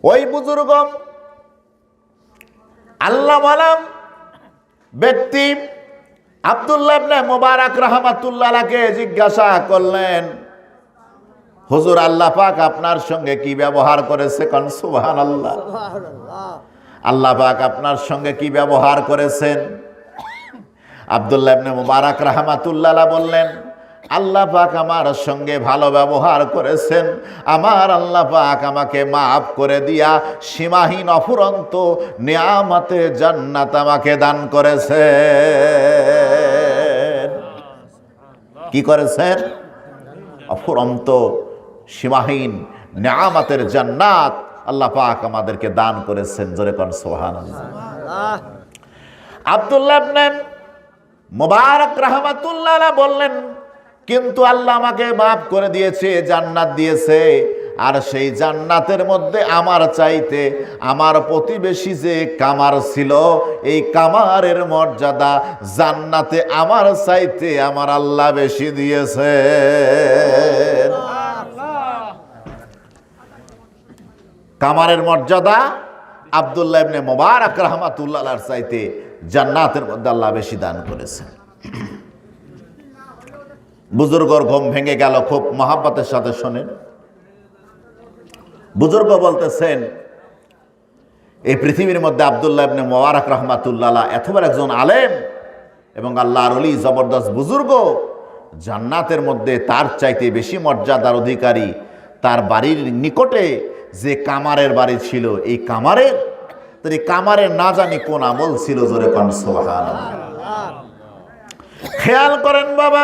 ওই বুজুর্গ আল্লাহ ওয়ালা ব্যক্তি আব্দুল্লাহ ইবনে মুবারক রাহমাতুল্লাহকে জিজ্ঞাসা করলেন, হুজুর আল্লাহ পাক আপনার সঙ্গে কি ব্যবহার করেছে? কোন সুবহানাল্লাহ। আল্লাহ পাক আপনার সঙ্গে কি ব্যবহার করেছেন? আব্দুল্লাহ ইবনে মুবারক রাহমাতুল্লাহ বললেন, আল্লাহ পাক আমার সঙ্গে ভালো ব্যবহার করেছেন। আমার আল্লাহ পাক আমাকে মাফ করে দিয়া সীমাহীন অফুরন্ত নিয়ামতে জান্নাত আমাকে দান করেছেন। কি করেছেন? অফুরন্ত সীমাহীন নিয়ামতের জান্নাত আল্লাহ পাক আমাদেরকে দান করেছেন। জোরে কোন সুবহানাল্লাহ। আব্দুল্লাহ ইবনে মুবারক রাহমাতুল্লাহ বললেন, কিন্তু আল্লাহ আমাকে মাফ করে দিয়েছে, জান্নাত দিয়েছে। আর সেই জান্নাতের মধ্যে আমার চাইতে আমার প্রতিবেশী যে কামার ছিল, এই কামারের মর্যাদা জান্নাতে আমার চাইতে আমার আল্লাহ বেশি দিয়েছে। কামারের মর্যাদা আব্দুল্লাহ ইবনে মুবারক রাহমাতুল্লাহ আলাইহির চাইতে জান্নাতের মধ্যে আল্লাহ বেশি দান করেছেন। বুজুর্গর ঘুম ভেঙে গেল, খুব মহাব্বতের সাথে শোনেন। বুজুর্গ বলতেছেন, এই পৃথিবীর মধ্যে আব্দুল্লাহ ইবনে মুবারক রাহমাতুল্লাহ আলাইহি এত বড় একজন আলেম এবং আল্লাহর ওলি, জবরদস্ত বুজুর্গ, জান্নাতের মধ্যে তার চাইতে বেশি মর্যাদার অধিকারী তার বাড়ির নিকটে যে কামারের বাড়ি ছিল, এই কামারের না জানি কোন আমল ছিল, জোরে কোন সুবহানাল্লাহ। খেয়াল করেন বাবা,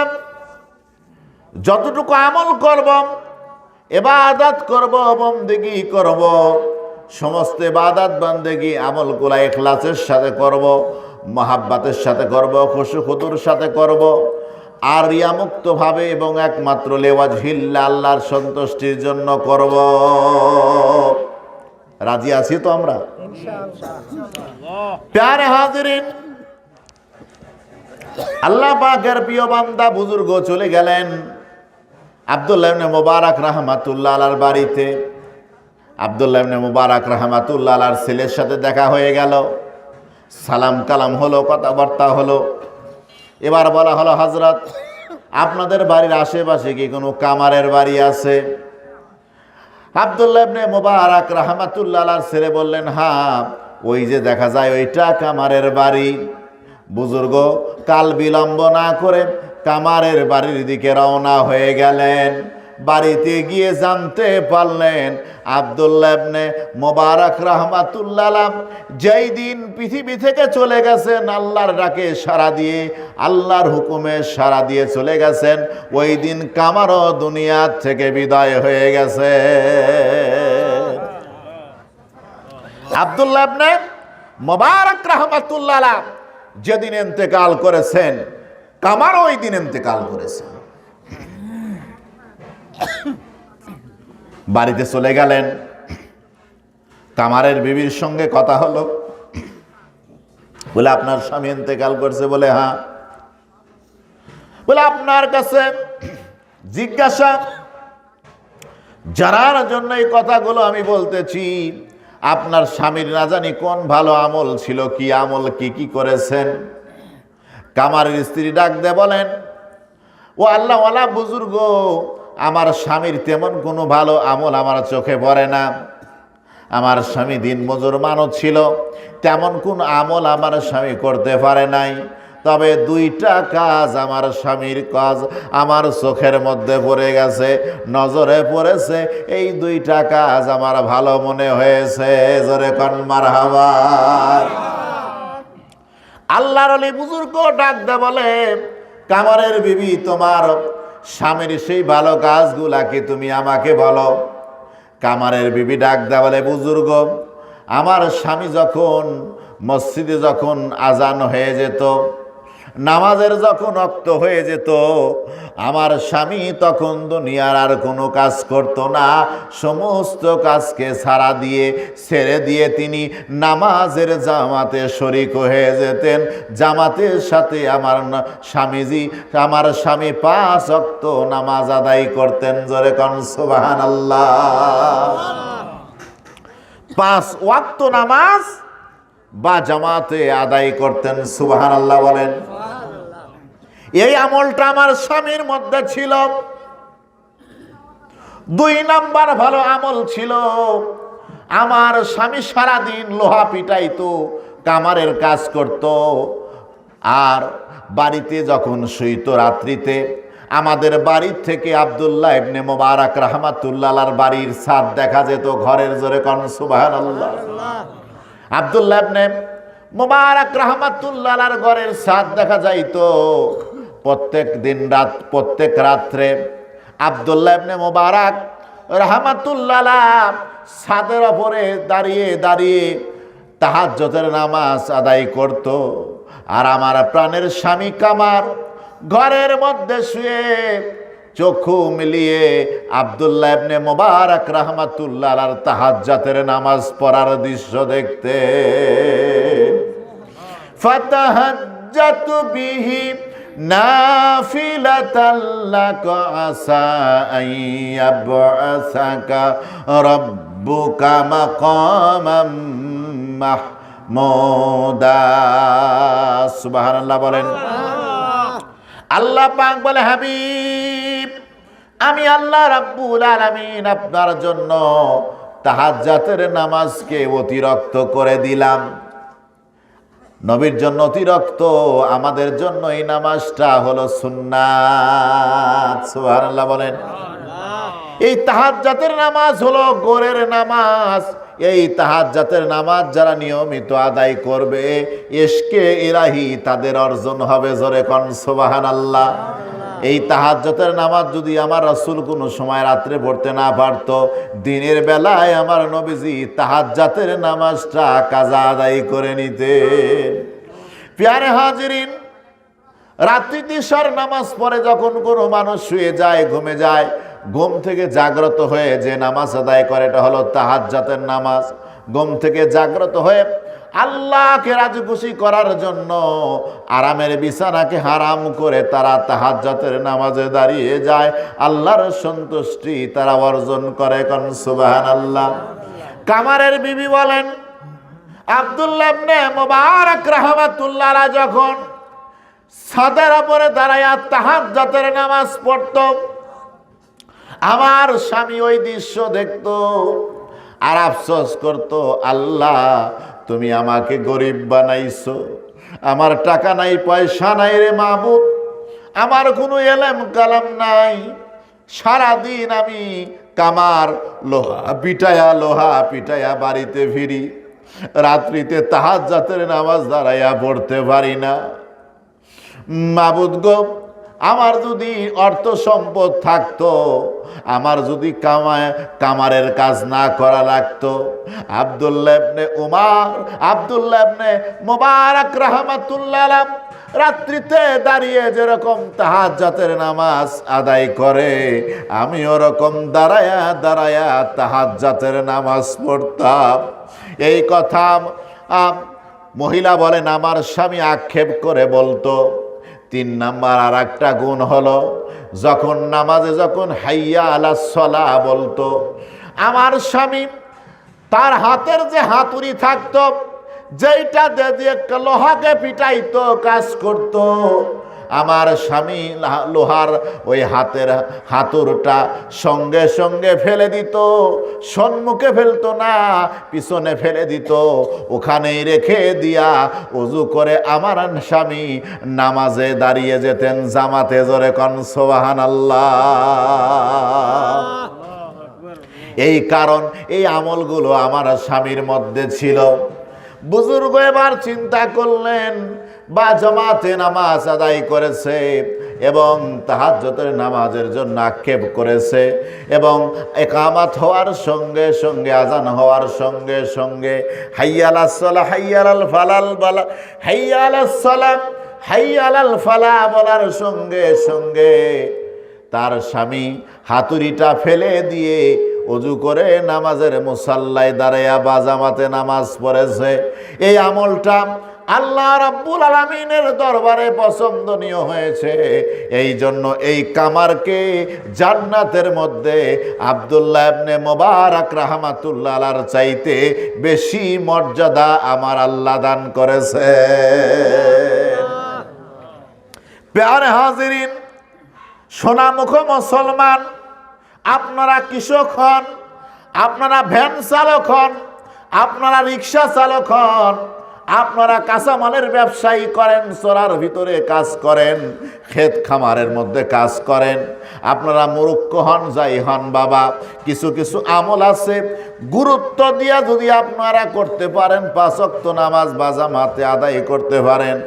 যতটুকু আমল করব, ইবাদত করব, বন্দেগী করব, সমস্ত ইবাদত বন্দেগী আমলগুলো ইখলাসের সাথে করব, মহাব্বতের সাথে করব, খুশু খুদুর সাথে করব, আর রিয়ামুক্ত ভাবে এবং একমাত্র লিওয়াজহিল্লাহ, আল্লাহর সন্তুষ্টির জন্য করব। রাজি আছি তো আমরা? প্যারে হাজিরিন, আল্লাহ পাকের প্রিয় বান্দা বুজুর্গ চলে গেলেন আব্দুল্লাহ ইবনে মুবারক রাহমাতুল্লাহ আলাইহির বাড়িতে। আব্দুল্লাহ ইবনে মুবারক রাহমাতুল্লাহ আলাইহির ছেলের সাথে দেখা হয়ে গেল, সালাম কালাম হলো, কথাবার্তা হলো। এবার বলা হলো, হযরত আপনাদের বাড়ির আশেপাশে কি কোনো কামারের বাড়ি আছে? আব্দুল্লাহ ইবনে মুবারক রাহমাতুল্লাহ আলাইহির ছেলে বললেন, হ্যাঁ, ওই যে দেখা যায় ওইটা কামারের বাড়ি। বুজুর্গ কাল বিলম্ব না করে কামারের বাড়ির দিকে রওনা হয়ে গেলেন। বাড়িতে গিয়ে জানতে পারলেন আব্দুল্লাহ ইবনে মুবারক রাহমাতুল্লাহ আলাইহি যেই দিন পৃথিবী থেকে চলে গেছেন, আল্লাহর ডাকে সাড়া দিয়ে, আল্লাহর হুকুমে সাড়া দিয়ে চলে গেছেন, ওই দিন কামারও দুনিয়া থেকে বিদায় হয়ে গেছে। আব্দুল্লাহ ইবনে মুবারক রাহমাতুল্লাহ আলাইহি যেদিন ইন্তেকাল করেছেন, কামারও ওই দিন ইন্তেকাল করেছেন। বাড়িতে চলে গেলেন, কামারের বিবির সঙ্গে কথা হলো। বলে, আপনার স্বামী ইন্তেকাল করছে? বলে, হ্যাঁ। বলে, আপনার কাছে জিজ্ঞাসা, যারার জন্য এই কথাগুলো আমি বলতেছি, আপনার স্বামীর না জানি কোন ভালো আমল ছিল, কি আমল কি করেছেন? কামারের স্ত্রী ডাক দিয়ে বলেন, ও আল্লাহওয়ালা বুজুর্গ, আমার স্বামীর তেমন কোনো ভালো আমল আমার চোখে পড়ে না। আমার স্বামী দিন মজুর মানুষ ছিল, তেমন কোন আমল আমার স্বামী করতে পারে নাই। তবে দুইটা কাজ আমার স্বামীর কাজ আমার চোখের মধ্যে পড়ে গেছে, নজরে পড়েছে। এই দুইটা কাজ আমার ভালো মনে হয়েছে। জোরে কোন মারহাবা। আল্লাহর ওলি বুজুর্গ ডাক দে বলে, কামারের বিবি, তোমার স্বামীর সেই ভালো কাজগুলা কি তুমি আমাকে বলো? কামারের বিবি ডাক দে বলে, বুজুর্গ, আমার স্বামী যখন মসজিদে যখন আজান হয়ে যেত, নামাজের যখন ওয়াক্ত হয়ে যেত, আমার স্বামী তখন দুনিয়ার আর কোনো কাজ করত না, সমস্ত কাজকে ছেড়ে দিয়ে তিনি নামাজের জামাতে শরীক হয়ে যেতেন। জামাতের সাথে আমার স্বামী 5 ওয়াক্ত নামাজ আদায় করতেন। জোরে কোন সুবহানাল্লাহ। 5 ওয়াক্ত নামাজ বা জামাতে আদায় করতেন। সুবহানাল্লাহ বলেন। এই আমলটা আমার স্বামীর মধ্যে ছিল। 2 নাম্বার ভালো আমল ছিল, আমার স্বামী সারাদিন লোহা পিটাইতো, কামারের কাজ করত, আর বাড়িতে যখন শুইত রাত্রিতে, আমাদের বাড়ির থেকে আব্দুল্লাহ ইবনে মুবারক রাহমাতুল্লাহ আলাইহির বাড়ির ছাদ দেখা যেত। ঘরের জোরে কোন সুবহানাল্লাহ। আব্দুল্লাহ ইবনে মুবারক রাহমাতুল্লাহ আলাইহির ঘরের ছাদ দেখা যাইতো। প্রত্যেক রাত্রে আব্দুল্লাহ ইবনে মুবারক রাহমাতুল্লাহ আলাইহি ছাদের উপরে দাঁড়িয়ে তাহাজ্জুদের নামাজ আদায় করত। আর আমার প্রাণের স্বামী কামার ঘরের মধ্যে শুয়ে চক্ষু মিলিয়ে আব্দুল্লাহ ইবনে মুবারক রাহমাতুল্লাহ আলাইহির তাহাজ্জুদের নামাজ পড়ার দৃশ্য দেখতে। ফাতাহাজ্জাতু বিহি নাফিলাতাল লাকা আসা আইয়াবআসাকা রাব্বুকা মাকামাম মাহমুদা। সুবহানাল্লাহ বলেন। আল্লাহ পাক বলে, হাবিব আমি আল্লাহ রাব্বুল আলামিন আপনার জন্য তাহাজ্জুদের নামাজকে অতিরিক্ত করে দিলাম। নবীর জন্য অতিরিক্ত, আমাদের জন্য এই নামাজটা হলো সুন্নাত। সুবহানাল্লাহ বলেন। এই তাহাজ্জুদের নামাজ হলো গোরের নামাজ। এই তাহাজ্জুদের নামাজ যারা নিয়মিত আদায় করবে, ইশকে ইলাহি তাদের অর্জন হবে। জোরে কোন সুবহানাল্লাহ। এই তাহাজ্জুদের নামাজ যদি আমার রাসূল কোনো সময় রাত্রে পড়তে না পারতো, দিনের বেলায় আমার নবীজি তাহাজ্জুদের নামাজটা কাজা আদায় করে নিতেন। প্যারে হাজিরিন, রাত্রি দিশার নামাজ পড়ে যখন কোনো মানুষ শুয়ে যায়, ঘুমে যায়, ঘুম থেকে জাগ্রত হয়ে যে নামাজ আদায় করে, এটা হলো তাহাজ্জুদের নামাজ। ঘুম থেকে জাগ্রত হয়ে আল্লাহকে রাজি খুশি করার জন্য আরামের বিছানাকে হারাম করে তারা তাহাজ্জুদের নামাজে দাঁড়িয়ে যায়, আল্লাহর সন্তুষ্টি তারা অর্জন করে। কোন সুবহানাল্লাহ। কামারের বিবি বলেন, আব্দুল্লাহ ইবনে মুবারক রাহমাতুল্লাহ আলাইহি যখন ছাদের উপরে দাঁড়ায়া তাহাজ্জুদের নামাজ পড়তো, আমার স্বামী ওই দৃশ্য দেখতো আর আফসোস করতো, আল্লাহ তুমি আমাকে গরিব বানাইছো, আমার টাকা নাই, পয়সা নাই রে মাহবুব, আমার কোনো এলেম কালাম নাই, সারাদিন আমি কামার লোহা পিটায়া বাড়িতে ফিরি, রাত্রিতে তাহাজ্জুদের নামাজ দাঁড়াইয়া পড়তে পারি না। মাবুদ গো, আমার যদি অর্থ সম্পদ থাকতো, আমার যদি কামারের কাজ না করা লাগতো, আব্দুল্লাহ ইবনে মুবারক রাহমাতুল্লাহ আলাইহি রাত্রিতে দাঁড়িয়ে যেরকম তাহাজ্জুদের নামাজ আদায় করে, আমি ওরকম দাঁড়ায়া তাহাজ্জুদের নামাজ পড়তাম। এই কথা মহিলা বলেন, আমার স্বামী আক্ষেপ করে বলতো। 3 নাম্বার আর একটা গুণ হলো, যখন নামাজে যখন হাইয়া আলাস সালাহ বলতো, আমার স্বামী তার হাতের যে হাতুড়ি থাকতো, যেইটা দিয়ে লোহাকে পিটাইতো, কাজ করতো, আমার স্বামী লোহার ওই হাতুড়টা সঙ্গে সঙ্গে ফেলে দিত, সম্মুখে ফেলতো না, পিছনে ফেলে দিত, ওখানেই রেখে দিয়া ওযু করে আমার স্বামী নামাজে দাঁড়িয়ে যেতেন জামাতে। জোরে কোন সুবহানাল্লাহ। এই কারণ, এই আমলগুলো আমার স্বামীর মধ্যে ছিল। বুজুর্গ এবার চিন্তা করলেন, বা জামাতে নামাজ আদায় করেছে এবং তাহাজ্জুদের নামাজের জন্য আক্ষেপ করেছে, এবং ইকামত হওয়ার সঙ্গে সঙ্গে, আজান হওয়ার সঙ্গে সঙ্গে হাইয়া আলাস সালাহ, হাইয়া আলাল ফালাহ বলা, হাইয়া আলাস সালাম, হাইয়া আলাল ফালাহ বলার সঙ্গে সঙ্গে তার স্বামী হাতুড়িটা ফেলে দিয়ে ওযু করে নামাজের মুসাল্লায় দাঁড়ায়া বা জামাতে নামাজ পড়েছে। এই আমলটা আল্লাহ রাব্বুল আলামিনের দরবারে পছন্দনীয় হয়েছে। এই জন্য এই কামারকে জান্নাতের মধ্যে আব্দুল্লাহ ইবনে মুবারক রাহমাতুল্লাহ আলাইহির চাইতে বেশি মর্যাদা আমার আল্লাহ দান করেছে। প্যারে হাজিরিন, সোনামুখ মুসলমান, আপনারা কৃষক হন, আপনারা ভ্যান চালক হন, আপনারা রিক্সা চালক হন, আপনারা কাঁচামালের ব্যবসায়ী করেন, চোরার ভিতরে কাজ করেন, ক্ষেত খামারের মধ্যে কাজ করেন, আপনারা মুরুক্ষ হন, যাই হন, বাবা কিছু কিছু আমল আছে, গুরুত্ব দিয়া যদি আপনারা করতে পারেন, 5 ওয়াক্ত নামাজ বা জামাতে আদায় করতে পারেন,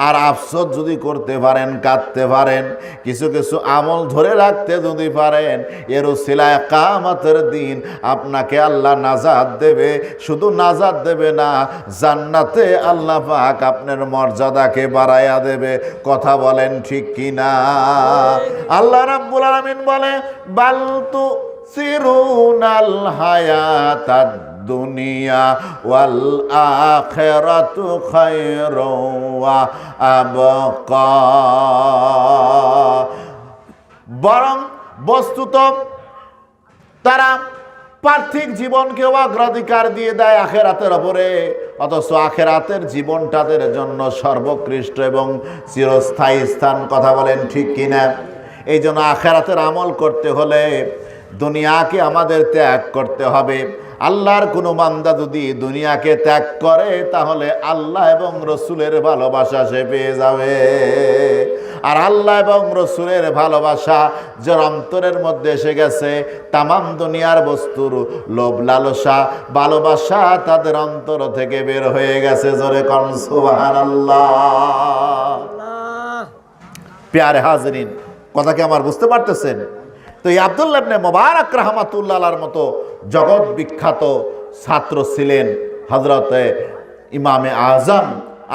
আর আফসোস যদি করতে পারেন, কাঁদতে পারেন, কিছু কিছু আমল ধরে রাখতে যদি পারেন, এর উসিলায় কিয়ামতের দিন আপনাকে আল্লাহ নাজাত দেবে। শুধু নাজাত দেবে না, জান্নাতে আল্লাহ পাক আপনার মর্যাদাকে বাড়াইয়া দেবে। কথা বলেন ঠিক কিনা? আল্লাহ রাব্বুল আলামিন বলে, বালতু সিরুনাল হায়াতাদ দুনিয়া ওয়াল আখিরাতু খায়রু ওয়া আবকা। বরং বস্তুত তারা পার্থিব জীবনকেও অগ্রাধিকার দিয়ে দেয় আখেরাতের ওপরে, অথচ আখেরাতের জীবন তাদের জন্য সর্বোৎকৃষ্ট এবং চিরস্থায়ী স্থান। কথা বলেন ঠিক কিনা? এই জন্য আখেরাতের আমল করতে হলে দুনিয়াকে আমাদের ত্যাগ করতে হবে। আল্লাহর কোনো বান্দা যদি দুনিয়াকে ত্যাগ করে তাহলে আল্লাহ এবং রসুলের ভালোবাসা সে পেয়ে যাবে। আর আল্লাহ এবং রসুলের ভালোবাসা যার অন্তরের মধ্যে এসে গেছে, তামাম দুনিয়ার বস্তুর লোভ লালসা ভালোবাসা তাদের অন্তর থেকে বের হয়ে গেছে। জোরে কোন সুবহানাল্লাহ। প্যারে হাজরিন, কথা কি আমার বুঝতে পারতেছেন? তো এই আব্দুল্লাহ ইবনে মুবারক রাহমাতুল্লাহ আলাইহির মতো জগৎ বিখ্যাত ছাত্র ছিলেন হযরতে ইমামে আজম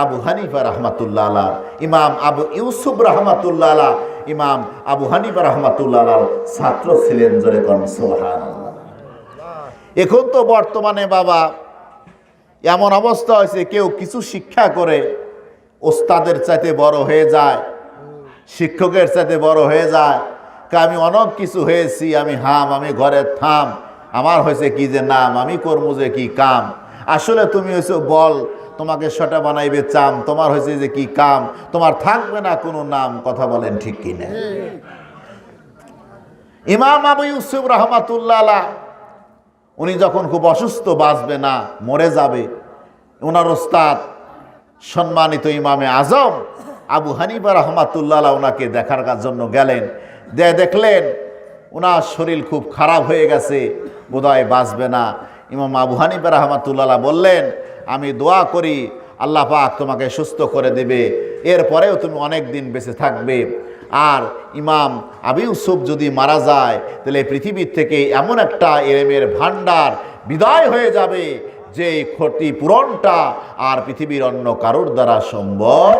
আবু হানিফা রহমাতুল্লাহ আলাহ, ইমাম আবু ইউসুফ রহমাতুল্লাহ আলাহ, ইমাম আবু হানিফা রহমাতুল্লাহ আলাহর ছাত্র ছিলেন। জোরে কোন সুবহানাল্লাহ। এখন তো বর্তমানে বাবা এমন অবস্থা হয়েছে, কেউ কিছু শিক্ষা করে ওস্তাদের চাইতে বড় হয়ে যায়, শিক্ষকের চাইতে বড় হয়ে যায়। আমি অনেক কিছু হয়েছি, আমি হাম, আমি ঘরের থাম, আমার হয়েছে কি যে নাম, আমি করবো যে কি কাম। আসলে তুমি হয়েছে বল, তোমাকে সেটা বানাইবে চাম, তোমার হয়েছে যে কি কাম, তোমার থাকবে না কোনো নাম। কথা বলেন ঠিক কিনা? ইমাম আবু ইউসুফ রহমাতুল্লাহ আলাহ উনি যখন খুব অসুস্থ, বাঁচবে না, মরে যাবে, ওনার ওস্তাদ সম্মানিত ইমামে আজম আবু হানিফা রহমাতুল্লাহ আলাহ ওনাকে দেখার জন্য গেলেন। দেখলেন ওনার শরীর খুব খারাপ হয়ে গেছে, বোধহয় বাঁচবে না। ইমাম আবু হানিফা রহমাতুল্লাহ আলাহ বললেন, আমি দোয়া করি আল্লাহ পাক তোমাকে সুস্থ করে দেবে, এরপরেও তুমি অনেক দিন বেঁচে থাকবে। আর ইমাম আবু ইউসুফ যদি মারা যায় তাহলে পৃথিবীর থেকে এমন একটা ইলমের ভান্ডার বিদায় হয়ে যাবে যে ক্ষতিপূরণটা আর পৃথিবীর অন্য কারোর দ্বারা সম্ভব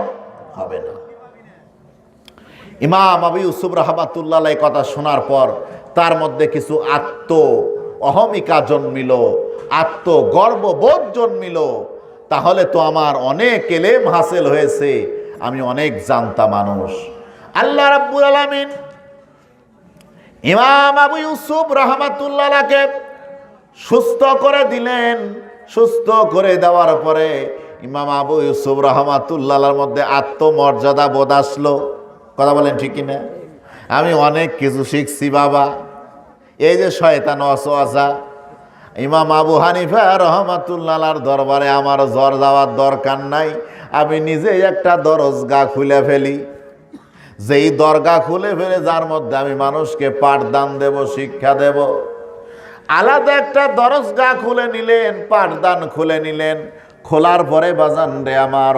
হবে না। ইমাম আবু ইউসুফ রহমাতুল্লাহ আলাইহি কথা শোনার পর তার মধ্যে কিছু অহমিকা জন্মিল, আত্মগর্ববোধ জন্মিল। তাহলে তো আমার অনেক ইলম হাসিল হয়েছে, আমি অনেক জানতা মানুষ। আল্লাহ রাব্বুল আলামিন ইমাম আবু ইউসুফ রহমাতুল্লাহ আলাইহিকে সুস্থ করে দিলেন। সুস্থ করে দেওয়ার পরে ইমাম আবু ইউসুফ রহমাতুল্লাহ আলাইহির মধ্যে আত্মমর্যাদা বোধ আসলো। কথা বলেন ঠিক কিনা? আমি অনেক কিছু শিখছি বাবা, এই যে শয়তান ওয়াসওয়াসা। ইমাম আবু হানিফা রহমাতুল্লাহ আলাইহির দরবারে আমার জ্বর যাওয়ার দরকার নাই, আমি নিজেই একটা দরজগা খুলে ফেলি। যেই দরগা খুলে ফেলে যার মধ্যে আমি মানুষকে পাঠদান দেব, শিক্ষা দেব। আলাদা একটা দরজগা খুলে নিলেন, পাঠদান খুলে নিলেন। খোলার পরে বাজান রে আমার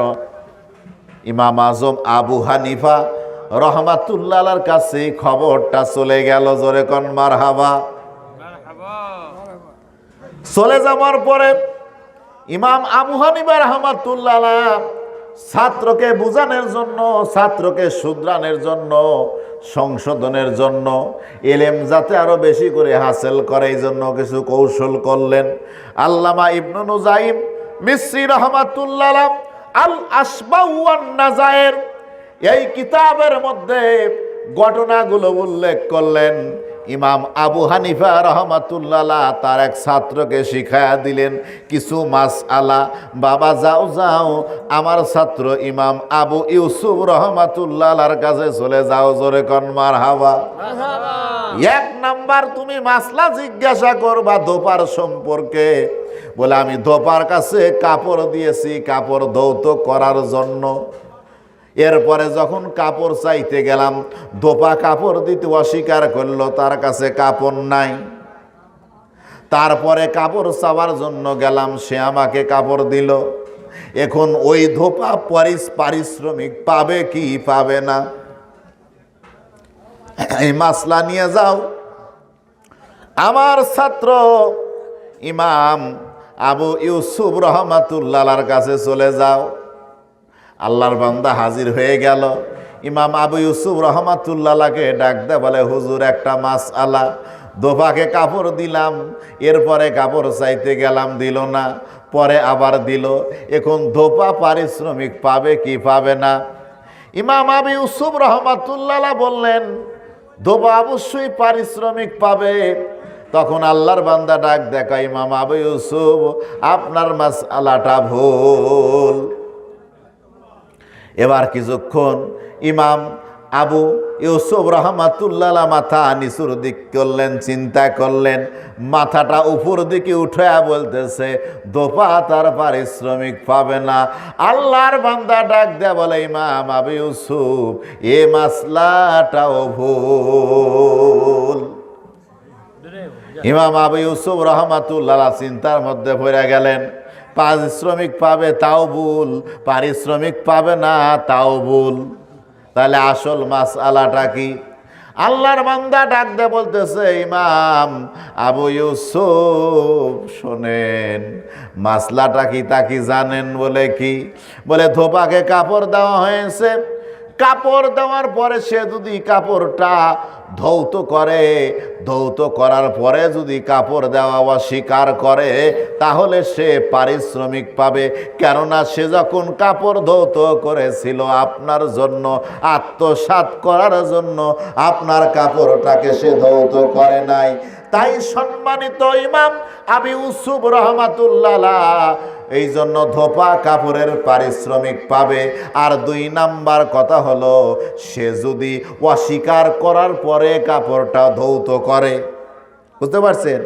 ইমাম আজম আবু হানিফা রহমাতুল্লাহ আলাইহির কাছে খবরটা চলে গেল। জোরে কোন মারহাবা। চলে যাওয়ার পরে ইমাম আবু হানিফা রহমাতুল্লাহ আলাইহি ছাত্রকে বুঝানোর জন্য, ছাত্রকে শুধরানোর জন্য, সংশোধনের জন্য, ইলম যাতে আরো বেশি করে হাসিল করে এই জন্য কিছু কৌশল করলেন। আল্লামা ইবনু নুজাইম মিসরি রহমাতুল্লাহ আলাইহি আল আসবাউ ওয়ান নাজায়ের এই কিতাবের মধ্যে ঘটনাগুলো উল্লেখ করলেন। ইমাম আবু হানিফা রহমাতুল্লাহ আলাইহি তার এক ছাত্রকে শিখায়া দিলেন কিছু মাসআলা। বাবা যাও যাও, আমার ছাত্র ইমাম আবু ইউসুফ রহমাতুল্লাহ আলাইহির কাছে চলে যাও। জোরে কোন মারহাবা। এক নাম্বার তুমি মাসলা জিজ্ঞাসা করবা ধোপার সম্পর্কে। বলে আমি ধোপার কাছে কাপড় দিয়েছি কাপড় ধৌত করার জন্য। এরপরে যখন কাপড় চাইতে গেলাম, ধোপা কাপড় দিতে অস্বীকার করলো, তার কাছে কাপড় নাই। তারপরে কাপড় চাওয়ার জন্য গেলাম, সে আমাকে কাপড় দিল। এখন ওই ধোপা পারিশ্রমিক পাবে কি পাবে না, এই মাসলা নিয়ে যাও। আমার ছাত্র ইমাম আবু ইউসুফ রহমাতুল্লাহ আলাইহির কাছে চলে যাও। আল্লাহর বান্দা হাজির হয়ে গেল। ইমাম আবু ইউসুফ রহমাতুল্লাহ আলাইহিকে ডাক দেয়, বলে হুজুর একটা মাসআলা। দোপাকে কাপড় দিলাম, এরপরে কাপড় চাইতে গেলাম, দিল না, পরে আবার দিল। এখন ধোপা পারিশ্রমিক পাবে কি পাবে না? ইমাম আবু ইউসুফ রহমাতুল্লাহ আলাইহি বললেন ধোপা অবশ্যই পারিশ্রমিক পাবে। তখন আল্লাহর বান্দা ডাক দেখা, ইমাম আবু ইউসুফ আপনার মাসআলাটা ভুল। এবার কিছুক্ষণ ইমাম আবু ইউসুফ রহমাতুল্লাহ মাথা নিচুর দিক করলেন, চিন্তা করলেন, মাথাটা উপর দিকে উঠে বলতেছে দোপা তার পারিশ্রমিক পাবে না। আল্লাহর বান্দা ডাক দেয়া বলে, ইমাম আবু ইউসুফ এ মাসলাটাও ভুল। ইমাম আবু ইউসুফ রহমাতুল্লাহ চিন্তার মধ্যে পড়ে গেলেন, পারিশ্রমিক পাবে তাও ভুল, পারিশ্রমিক পাবে না তাও ভুল, তাহলে আসল মাসআলাটা কি? আল্লাহর বান্দা ডাক দিয়ে বলতেছে, ইমাম আবু ইউসুফ শোনেন, মাসলাটা কি তা কি জানেন? বলে কি? বলে ধোপাকে কাপড় দেওয়া হয়েছে, কাপড় দেওয়ার পরে সে যদি কাপড়টা ধৌত করে, ধৌত করার পরে যদি কাপড় দেওয়া অস্বীকার করে তাহলে সে পারিশ্রমিক পাবে, কেননা সে যখন কাপড় ধৌত করেছিল আপনার জন্য, আত্মসাৎ করার জন্য, আপনার কাপড়টাকে সে ধৌত করে নাই। তাই সম্মানিত ইমাম আবু ইউসুফ রহমাতুল্লাহ এই জন্য ধোপা কাপড়ের পারিশ্রমিক পাবে। আর 2 নাম্বার কথা হলো, সে যদি অস্বীকার করার পরে কাপড়টা ধৌত করে, বুঝতে পারছেন?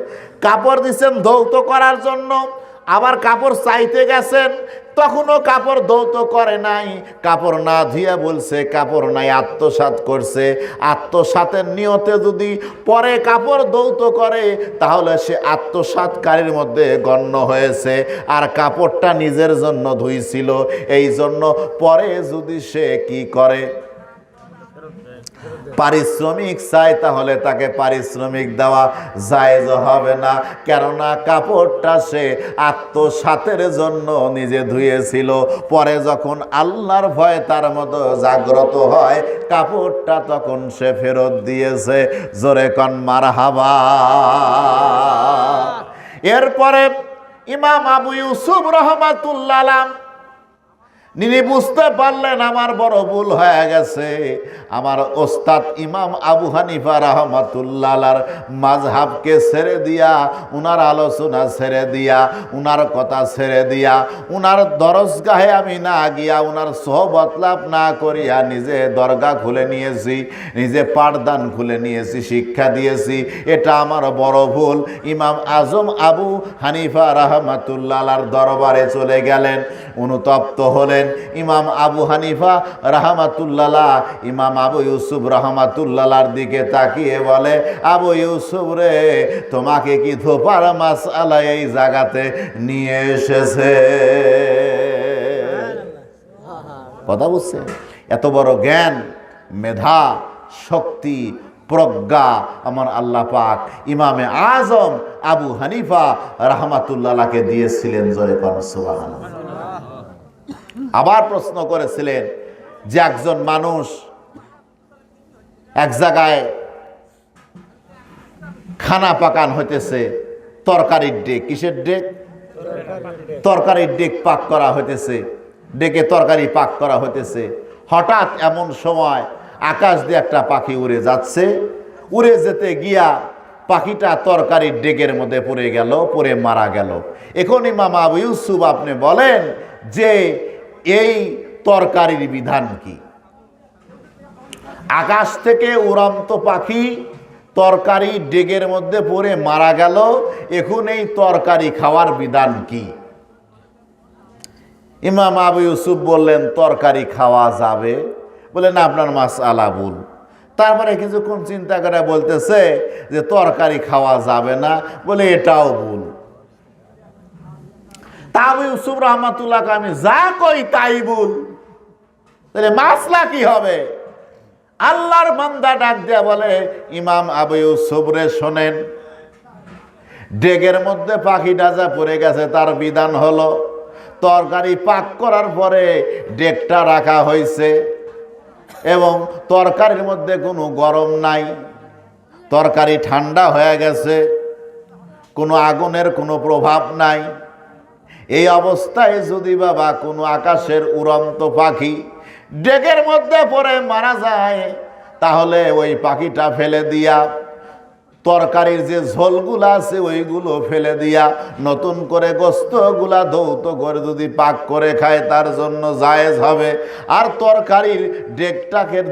কাপড় দিচ্ছেন ধৌত করার জন্য, আবার কাপড় চাইতে গেছেন, তখনও কাপড় ধৌত করে নাই, কাপড় না ধুয়ে বলছে কাপড় নাই, আত্মসাৎ করছে। আত্মসাতের নিয়তে যদি পরে কাপড় ধৌত করে তাহলে সে আত্মসাৎকারীর মধ্যে গণ্য হয়েছে, আর কাপড়টা নিজের জন্য ধুইছিল, এই জন্য পরে যদি সে কি করে পারিশ্রমিক চায় তাহলে তাকে পারিশ্রমিক দেওয়া জায়েজ হবে না, কেননা কাপড়টা সে আত্মসাতের জন্য নিজে ধুয়েছিল। পরে যখন আল্লাহর ভয় তার মতো জাগ্রত হয়, কাপড়টা তখন সে ফেরত দিয়েছে। জোরে কন মারহাবা। এরপরে ইমাম আবু ইউসুফ রহমাতুল্লাহ তিনি বুঝতে পারলেন আমার বড় ভুল হয়ে গেছে, আমার ওস্তাদ ইমাম আবু হানিফা রাহমাতুল্লাহর মাযহাবকে ছেড়ে দিয়া, উনার আলোচনা ছেড়ে দিয়া, উনার কথা ছেড়ে দিয়া, উনার দরজগাহে আমি না গিয়া, উনার সোহবত লাভ না করিয়া নিজে দরগা খুলে নিয়েছি, নিজে পাঠদান খুলে নিয়েছি, শিক্ষা দিয়েছি, এটা আমার বড় ভুল। ইমাম আজম আবু হানিফা রাহমাতুল্লাহর দরবারে চলে গেলেন, অনুতপ্ত হলেন। ইমাম আবু হানিফা রাহমাতুল্লাহ ইমাম আবু ইউসুফ রহমাতুল্লাহর দিকে তাকিয়ে বলে, আবু ইউসুফ রে, তোমাকে কি ধোপার মাসআলা এই জায়গাতে নিয়ে এসেছে? কথা বুঝছে? এত বড় জ্ঞান, মেধা, শক্তি, প্রজ্ঞা আমার আল্লাহ পাক ইমামে আজম আবু হানিফা রাহমাতুল্লাহকে দিয়েছিলেন। জোরে কোন সুবহানাল্লাহ। আবার প্রশ্ন করেছিলেন যে একজন মানুষ এক জায়গায় খানা পাকান হইতেছে, তরকারির ডেক, কিসের ডেক? তরকারির ডেক পাক করা হইতেছে, ডেকে তরকারি পাক করা হইতেছে। হঠাৎ এমন সময় আকাশ দিয়ে একটা পাখি উড়ে যাচ্ছে, উড়ে যেতে গিয়া পাখিটা তরকারির ডেকের মধ্যে পড়ে গেল, পড়ে মারা গেল। এখন ইমাম আবু ইউসুফ আপনি বলেন যে এই তরকারির বিধান কি? আকাশ থেকে উড়ন্ত পাখি তরকারি ডেগের মধ্যে পড়ে মারা গেল, এখন এই তরকারি খাওয়ার বিধান কি? ইমাম আবু ইউসুফ বললেন তরকারি খাওয়া যাবে। বলেন আপনার মাসআলা ভুল। তারপরে কিছুক্ষণ চিন্তা করে বলতেছে যে তরকারি খাওয়া যাবে না, বলে এটাও ভুল। তা আবু ইউসুফ রহমাতুল্লাহ আমি যা কই তাই ভুল, তাহলে মাসলা কি হবে? আল্লাহর বান্দা ডাক দেয়া বলে, ইমাম আবু ইউসুফ রে শোনেন, ডেগের মধ্যে পাখি ডাজা পড়ে গেছে, তার বিধান হলো তরকারি পাক করার পরে ডেকটা রাখা হয়েছে এবং তরকারির মধ্যে কোনো গরম নাই, তরকারি ঠান্ডা হয়ে গেছে, কোনো আগুনের কোনো প্রভাব নাই। এই অবস্থায় যদি বাবা কোনো আকাশের উড়ন্ত পাখি ডেকের মধ্যে পড়ে মারা যায়, তাহলে ওই পাখিটা ফেলে দিয়া তরকারির যে ঝোলগুলা আছে ওইগুলো ফেলে দিয়া নতুন করে গোস্তগুলা ধৌত করে যদি পাক করে খায় তার জন্য জায়েজ হবে। আর তরকারির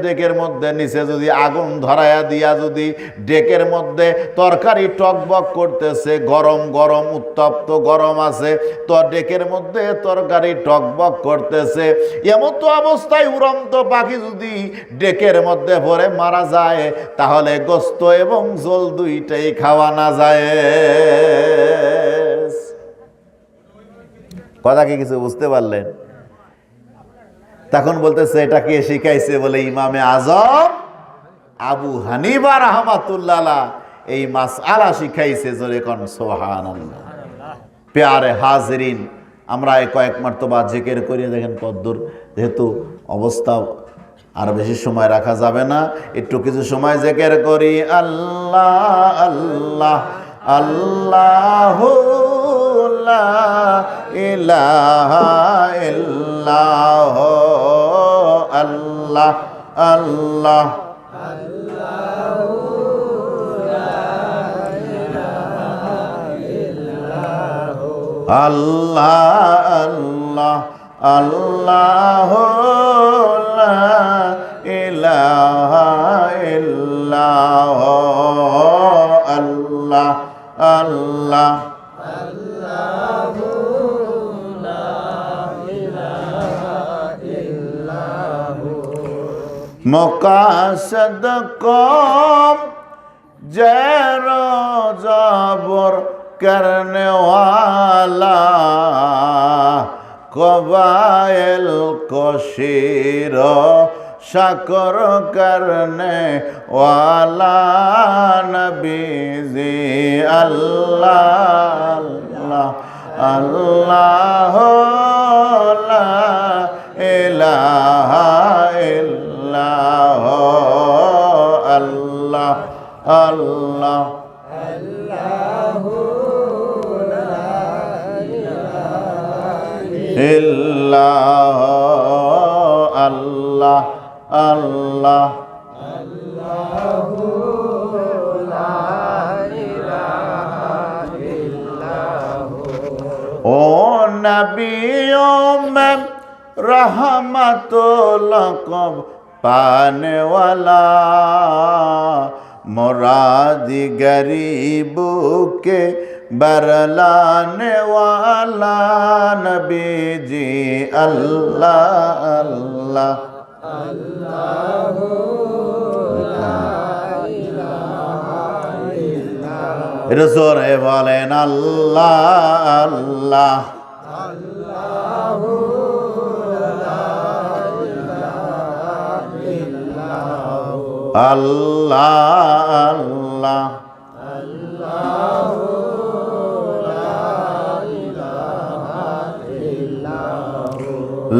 ডেকের মধ্যে নিচে যদি আগুন ধরায়া দিয়া যদি ডেকের মধ্যে তরকারি টকবক করতেছে, গরম গরম উত্তপ্ত গরম আছে, তো ডেকের মধ্যে তরকারি টকবক করতেছে, এমন তো অবস্থায় উড়ন্ত পাখি যদি ডেকের মধ্যে পড়ে মারা যায় তাহলে গোস্ত এবং জল দুইটাই খাওয়া না যায়। কথা কি কিছু বুঝতে পারলেন? তখন বলতেছে এটা কে শিখাইছে? বলে ইমামে আজম আবু হানিফা রাহমাতুল্লাহ এই মাসআলা শিখাইছে। জোরে কোন সুবহানাল্লাহ। প্যারে হাজরিন, আমরা কয়েক মার্তবা জিকির করিয়ে দেখেন কদ্দুর, যেহেতু অবস্থা আর বেশি সময় রাখা যাবে না, একটু কিছু সময় জিকির করি। আল্লাহ আল্লাহ আল্লাহু লা ইলাহা ইল্লাহ, আল্লাহ আল্লাহ আল্লাহ আল্লাহ আল্লাহ লা ইলাহা ইল্লাহ, আল্লাহ আল্লাহ মুকাসদ কম জের জবর करने वाला, कबाइल को शीरो शकर करने वाला नबी जी। अल्लाह अल्लाह ला इलाहा इल्लाह, अल्लाह अल्लाह ইল্লাহ, আল্লাহ আল্লাহ ও নবিयों में रहमतुल कब पाने वाला, मुरादी गरीबों के बरलाने वाला नबी जी। अल्लाह अल्लाह जोरे बोलें अल्लाह अल्लाह अल्लाह अल्लाह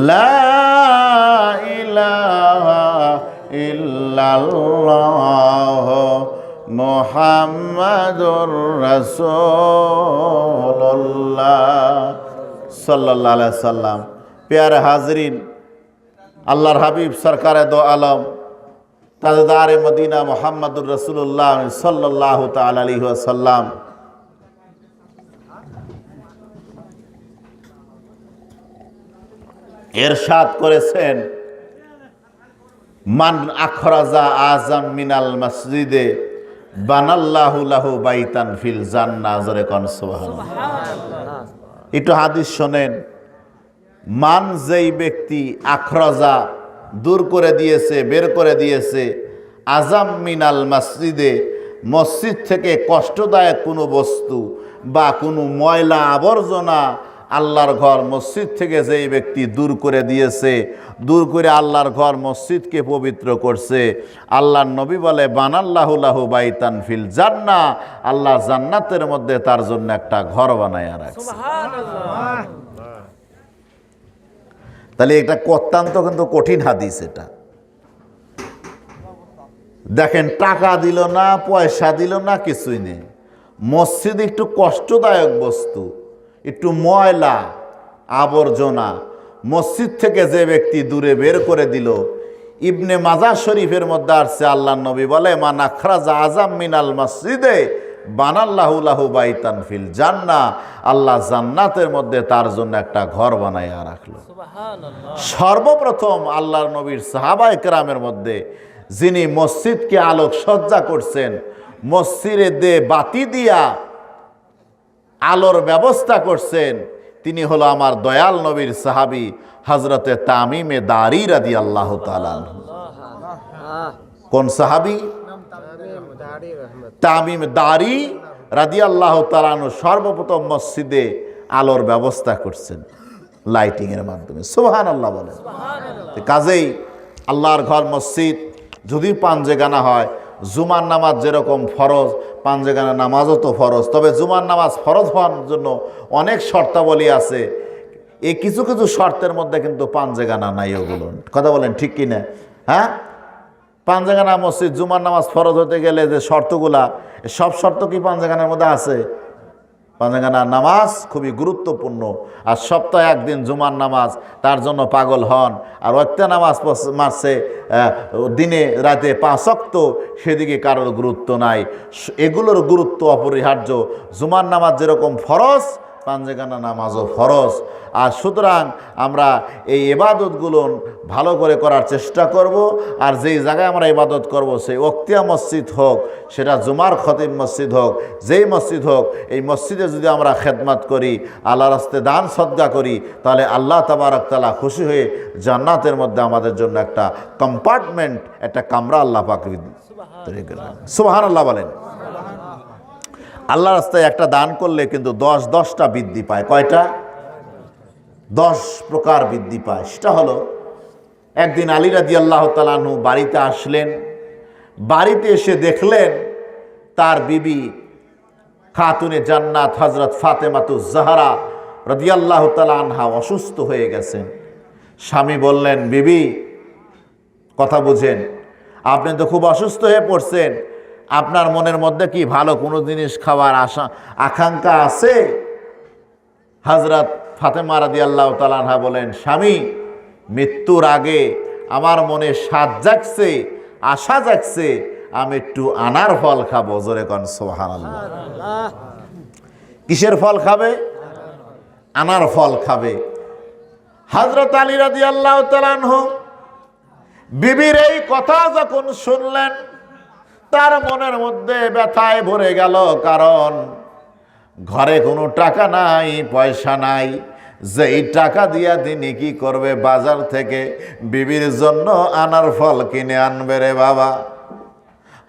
ला इलाहा इल्लल्लाह मुहम्मदुर रसूलुल्लाह सल्लल्लाहु अलैहि वसल्लम। प्यारे हाजरीन, अल्लाहर हबीब सरकारे दो आलम ताजदार मदीना मुहम्मदुर रसूलुल्लाह सल्लल्लाहु ताला अलैहि वसल्लम ইরশাদ করেছেন, মান আখরাজা আযাম মিনাল মসজিদে বানাল্লাহু লাহু বাইতান ফিল জান্নাহ। জোরে কোন সুবহানাল্লাহ। একটু হাদিস শোনেন। মান যেই ব্যক্তি আখরাজা দূর করে দিয়েছে, বের করে দিয়েছে, আযাম মিনাল মসজিদে মসজিদ থেকে কষ্টদায়ক কোনো বস্তু বা কোনো ময়লা আবর্জনা আল্লাহর ঘর মসজিদ থেকে যেই ব্যক্তি দূর করে দিয়েছে, দূর করে আল্লাহর ঘর মসজিদকে পবিত্র করছে, আল্লাহর নবী বলে বানাল্লাহু লাহু বাইতান ফিল জান্নাহ, আল্লাহ জান্নাতের মধ্যে তার জন্য একটা ঘর বানায়া রাখছে। সুবহানাল্লাহ। তাহলে এটা অত্যন্ত কিন্তু কঠিন হাদিস। এটা দেখেন, টাকা দিল না, পয়সা দিল না, কিছুই নেই, মসজিদ একটু কষ্টদায়ক বস্তু, একটু ময়লা আবর্জনা মসজিদ থেকে যে ব্যক্তি দূরে বের করে দিল, ইবনে মাজাহ শরীফের মধ্যে আসছে, আল্লাহ নবী বলে, মান আখরাজা আযাম মিনাল মসজিদে বানাল্লাহু লাহু বাইতান ফিল জান্নাহ, আল্লাহ জান্নাতের মধ্যে তার জন্য একটা ঘর বানাইয়া রাখলো। সর্বপ্রথম আল্লাহর নবীর সাহাবায়ে কেরামের মধ্যে যিনি মসজিদকে আলোক সজ্জা করছেন, মসজিদে বাতি দিয়া আলোর ব্যবস্থা করছেন, তিনি হলো আমার দয়াল নবীর সাহাবী হযরতে তামিমে দারি রাদিয়াল্লাহু তাআলা আনহু। কোন সাহাবী? তামিম দারি রাদিয়াল্লাহু তাআলা আনহু সর্বপ্রথম মসজিদে আলোর ব্যবস্থা করছেন লাইটিং এর মাধ্যমে। সুবহানাল্লাহ বলেন। কাজেই আল্লাহর ঘর মসজিদ যদি পাঞ্জেগানা হয়, জুমার নামাজ যেরকম ফরজ, পাঞ্জেগানা নামাজও তো ফরজ। তবে জুমার নামাজ ফরজ হওয়ার জন্য অনেক শর্তাবলী আছে, এই কিছু কিছু শর্তের মধ্যে কিন্তু পাঞ্জেগানা নাই। ওগুলো কথা বলেন ঠিক কিনা? হ্যাঁ, পাঞ্জেগানা মসজিদ জুমার নামাজ ফরজ হতে গেলে যে শর্তগুলা, সব শর্ত কি পাঞ্জেগানার মধ্যে আছে? পাঞ্জেগানার নামাজ খুবই গুরুত্বপূর্ণ। আর সপ্তাহে একদিন জুমার নামাজ, তার জন্য পাগল হন। আর ওয়াক্তে নামাজ মারছে দিনে রাতে 5 ওয়াক্ত, সেদিকে কারোর গুরুত্ব নাই। এগুলোর গুরুত্ব অপরিহার্য। জুমার নামাজ যেরকম ফরজ, পাঞ্জেগানা নামাজও ফরজ। আর সুতরাং আমরা এই ইবাদতগুলো ভালো করে করার চেষ্টা করব। আর যেই জায়গায় আমরা ইবাদত করব, সেই ওক্তিয়া মসজিদ হোক, সেটা জুমার খতিব মসজিদ হোক, যেই মসজিদ হোক, এই মসজিদে যদি আমরা খেদমত করি, আল্লাহর রাস্তায় দান সদকা করি, তাহলে আল্লাহ তাবারক তাআলা খুশি হয়ে জান্নাতের মধ্যে আমাদের জন্য একটা কম্পার্টমেন্ট, একটা কামরা আল্লাহ পাক তৈরি করবেন। সুবহানাল্লাহ বলেন। আল্লাহর রাস্তায় একটা দান করলে কিন্তু 10টা বৃদ্ধি পায়। কয়টা? 10 প্রকার বৃদ্ধি পায়। সেটা হলো, একদিন আলী রাদিয়াল্লাহু তাআলা আনহু বাড়িতে আসলেন। বাড়িতে এসে দেখলেন তার বিবি খাতুনে জান্নাত হযরত ফাতেমাতুজ জাহরা রাদিয়াল্লাহু তাআলা আনহা অসুস্থ হয়ে গেছেন। স্বামী বললেন, বিবি কথা বুঝেন, আপনি তো খুব অসুস্থ হয়ে পড়ছেন, আপনার মনের মধ্যে কি ভালো কোনো জিনিস খাওয়ার আকাঙ্ক্ষা আছে? হযরত ফাতেমা রাদিয়াল্লাহু তাআলা আনহা বলেন, স্বামী, মৃত্যুর আগে আমার মনে স্বাদ জাগছে, আশা জাগছে, আমি একটু আনার ফল খাবো। জোরে কোন সুবহানাল্লাহ। কিসের ফল খাবে? আনার ফল খাবে। হযরত আলী রাদিয়াল্লাহু তাআলা আনহু বিবির এই কথা যখন শুনলেন, তার মনের মধ্যে ব্যথায় ভরে গেল। কারণ ঘরে কোনো টাকা নাই, পয়সা নাই। যেই টাকা দিয়া তিনি কি করবে? বাজার থেকে বিবির জন্য আনার ফল কিনে আনবে রে বাবা।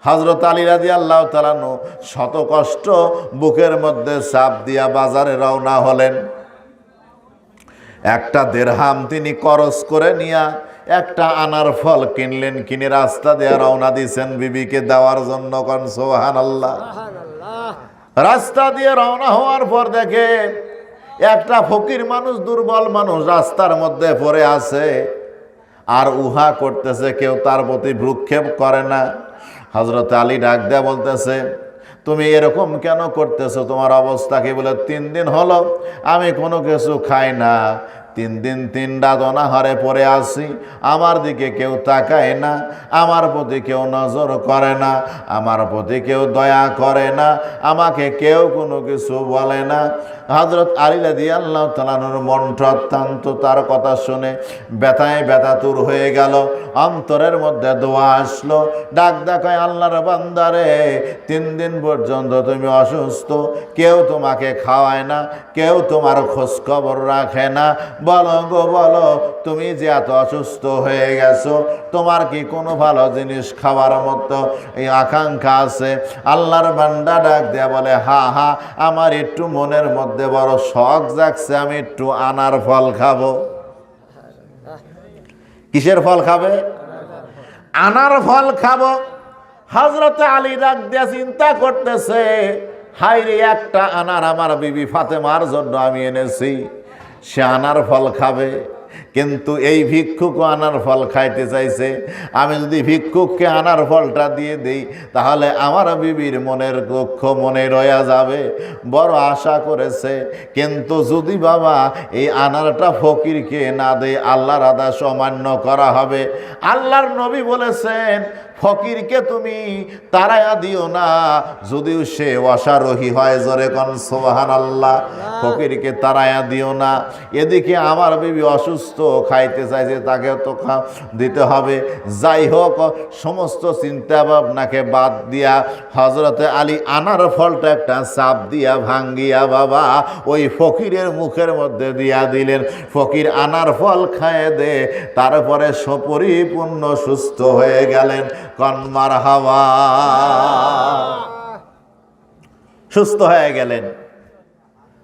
হযরত আলী রাদিয়াল্লাহু তাআলা আনহু শত কষ্ট বুকের মধ্যে চাপ দিয়া বাজারে রওনা হলেন। একটা দিরহাম তিনি খরচ করে নিয়া একটা আনার ফল কিনলেন। কিনে রাস্তা দিয়ে রওনা দিয়েছেন বিবিকে দেওয়ার জন্য। কোন সুবহানাল্লাহ। রাস্তা দিয়ে রওনা হওয়ার পর দেখে একটা ফকির মানুষ, দুর্বল মানুষ রাস্তার মধ্যে পড়ে আছে, আর উহা করতেছে, কেউ তার প্রতি ভ্রুক্ষেপ করে না। হযরত আলী ডাক দেয়া বলতেছে, তুমি এরকম কেন করতেছো? তোমার অবস্থা কি? বলে, 3 দিন হলো আমি কোনো কিছু খাই না, 3 দিন 3 রাত অনাহারে পড়ে আসি। আমার দিকে কেউ তাকায় না, আমার প্রতি কেউ নজর করে না, আমার প্রতি কেউ দয়া করে না, আমাকে কেউ কোনো কিছু বলে না। হযরত আলী রাদিয়াল্লাহু তাআলা আনহুর মনটা অত্যন্ত তার কথা শুনে ব্যথায় ব্যথাতুর হয়ে গেল। অন্তরের মধ্যে দোয়া আসলো, ডাক দেখায়, আল্লাহর বান্দারে, 3 দিন পর্যন্ত তুমি অসুস্থ, কেউ তোমাকে খাওয়ায় না, কেউ তোমার খোঁজ খবর রাখে না। বলো গো বলো, তুমি যে এত অসুস্থ হয়ে গেছো, তোমার কি কোনো ভালো জিনিস খাওয়ার মতো এই আকাঙ্ক্ষা আছে? আল্লাহর বান্দা ডাক দেয়া বলে, হা হা, আমার একটু মনের মধ্যে বড় শখ জাগছে, আমি একটু আনার ফল খাবো। কিসের ফল খাবে? আনার ফল খাবো। হযরত আলী ডাক দিয়া চিন্তা করতেছে, হায়রে, একটা আনার আমার বিবি ফাতেমার জন্য আমি এনেছি, সে আনার ফল খাবে। কিন্তু এই ভিক্ষুক আনার ফল খাইতে চাইছে। আমি যদি ভিক্ষুককে আনার ফলটা দিয়ে দেই তাহলে আমার বিবির মনের দুঃখ মনে রয়া যাবে, বড় আশা করেছে। কিন্তু যদি বাবা এই আনারটা ফকিরকে না দেয় আল্লাহর আদেশ অমান্য করা হবে। আল্লাহর নবী বলেছেন ফকিরকে তুমি তাড়ায়া দিও না, যদিও সে অসারোহী হয়। জোরে কোন সুবহানাল্লাহ। ফকিরকে তাড়ায়া দিও না। এদিকে আমার বিবি অসুস্থ, খাইতে চাইছে, তাকে তো দিতে হবে। যাই হোক, সমস্ত চিন্তা ভাবনাকে বাদ দিয়া হযরতে আলী আনার ফলটা একটা চাপ দিয়া ভাঙ্গিয়া বাবা ওই ফকিরের মুখের মধ্যে দিয়া দিলেন। ফকির আনার ফল খায় দে, তারপরে সপরিপূর্ণ সুস্থ হয়ে গেলেন। কোন মারহাবা। সুস্থ হয়ে গেলেন।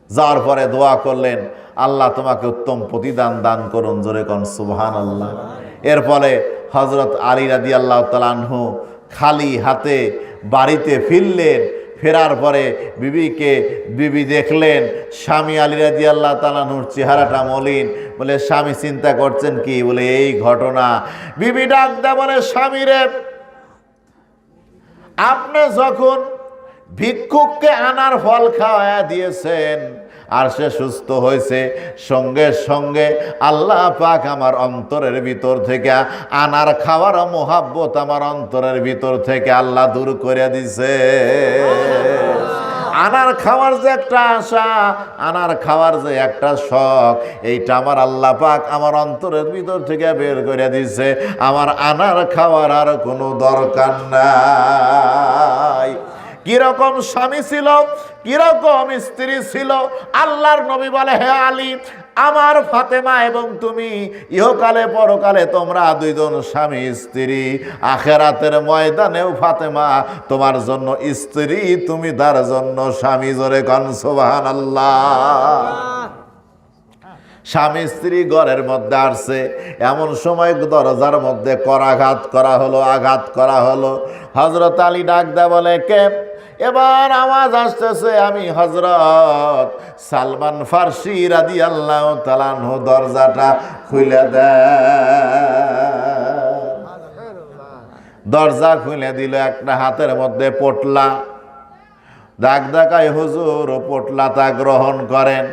যাওয়ার পরে দোয়া করলেন, আল্লাহ তোমাকে উত্তম প্রতিদান দান করুন। জোরে কোন সুবহানাল্লাহ। এর ফলে হযরত আলী রাদিয়াল্লাহু তাআলা আনহু খালি হাতে বাড়িতে ফিরলেন। ফেরার পরে বিবি দেখলেন স্বামী আলী রাদিয়াল্লাহু তাআলা আনহুর চেহারাটা মলিন। বলে স্বামী চিন্তা করছেন কি? বলে এই ঘটনা। বিবি ডাক দেয়া বলে, স্বামী রে, আপনি যখন ভিক্ষুককে আনার ফল খাওয়ায়া দিয়েছেন আর সে সুস্থ হয়েছে, সঙ্গে সঙ্গে আল্লাহ পাক আমার অন্তরের ভিতর থেকে আনার খাওয়ার মোহাব্বত আমার অন্তরের ভিতর থেকে আল্লাহ দূর করে দিছে। আনার খাওয়ার যে একটা আশা, আনার খাওয়ার যে একটা শখ, এইটা আমার আল্লাহ পাক আমার অন্তরের ভিতর থেকে বের করে দিছে। আমার আনার খাওয়ার আর কোনো দরকার নাই। কিরকম স্বামী ছিল, কিরকম স্ত্রী ছিল। আল্লাহর নবী বলে, হে আলী, আমার ফাতেমা এবং তুমি ইহকালে পরকালে তোমরা দুইজন স্বামী স্ত্রী। আখেরাতের ময়দানেও ফাতেমা তোমার জন্য স্ত্রী, তুমি তার জন্য স্বামী। জোরে কোন সুবহানাল্লাহ। স্বামী স্ত্রী ঘরের মধ্যে আসছে, এমন সময় দরজার মধ্যে করাঘাত করা হলো, আঘাত করা হলো। হযরত আলী ডাক দেয়া বলে, কে? এবার আওয়াজ আসতেছে, আমি হযরত সালমান ফার্সি রাদিয়াল্লাহু তাআলা আনহু। দরজাটা খুলে দেয়। দরজা খুলে দিল। একটা হাতের মধ্যে পোটলা। ডাক দেখায়, হুজুর পোটলাটা গ্রহণ করেন।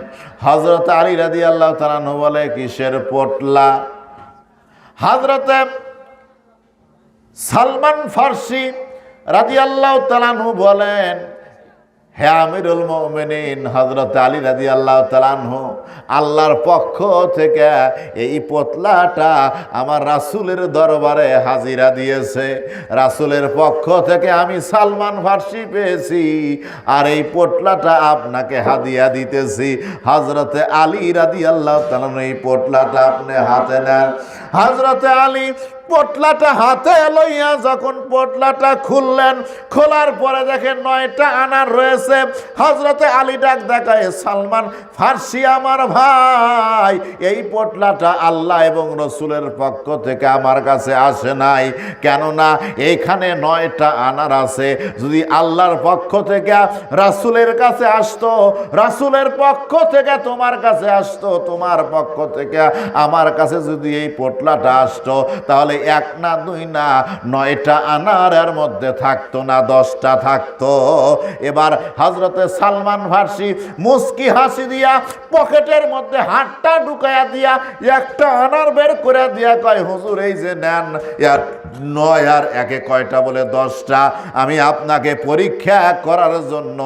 হযরত আলী রাদিয়াল্লাহু তাআলা আনহু বলে, কিসের পোটলা? হযরতে সালমান ফার্সি রাদিয়াল্লাহু তাআলা আনহু বলেন, হে আমিরুল মুমিনিন হযরত আলী রাদিয়াল্লাহু তাআলা আনহু, আল্লাহর পক্ষ থেকে এই পোটলাটা আমার রাসূলের দরবারে হাজিরা দিয়েছে। রাসূলের পক্ষ থেকে আমি সালমান ফার্সি পেয়েছি, আর এই পোটলাটা আপনাকে হাদিয়া দিতেছি। হযরতে আলী রাদিয়াল্লাহু তাআলা এই পোটলাটা আপনি হাতে নেন। হযরতে আলী পোটলাটা হাতে লইয়া যখন পোটলাটা খুললেন, খোলার পরে দেখেন 9টা আনার রয়েছে। হযরতে আলী ডাক দেখায়, সালমান ফার্সি আমার ভাই, এই পোটলাটা আল্লাহ এবং রসুলের পক্ষ থেকে আমার কাছে আসে নাই, কেননা এইখানে 9টা আনার আছে। যদি আল্লাহর পক্ষ থেকে রাসূলের কাছে আসতো, রাসূলের পক্ষ থেকে তোমার কাছে আসতো, তোমার পক্ষ থেকে আমার কাছে যদি এই পোটলাটা আসতো, তাহলে 1 না 2 না 9টা আনারের মধ্যে থাকতো না, 10টা থাকতো। এবার হযরতে সালমান ফার্সি মুস্কি হাসি দিয়া পকেটের মধ্যে হাতটা ঢুকাইয়া দিয়া একটা আনার বের করে দিয়া কয়, হুজুর এই যে নেন, আর 9 আর 1 কয়টা? বলে 10টা। আমি আপনাকে পরীক্ষা করার জন্য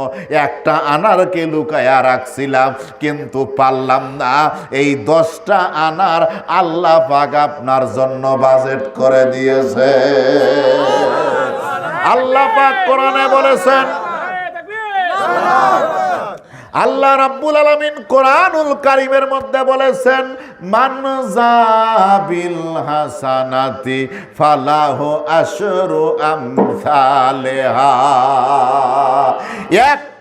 একটা আনারকে লুকাইয়া রাখছিলাম, কিন্তু পারলাম না। এই 10টা আনার আল্লাহ পাক আপনার জন্য বাজেট করে দিয়েছে। আল্লাহ পাক কোরআনে বলেছেন, আল্লাহ রাব্বুল আলামিন কোরআনুল কারীমের মধ্যে বলেছেন, মান যাবিল হাসানাতি ফালাহু আশরু আমসালিহা।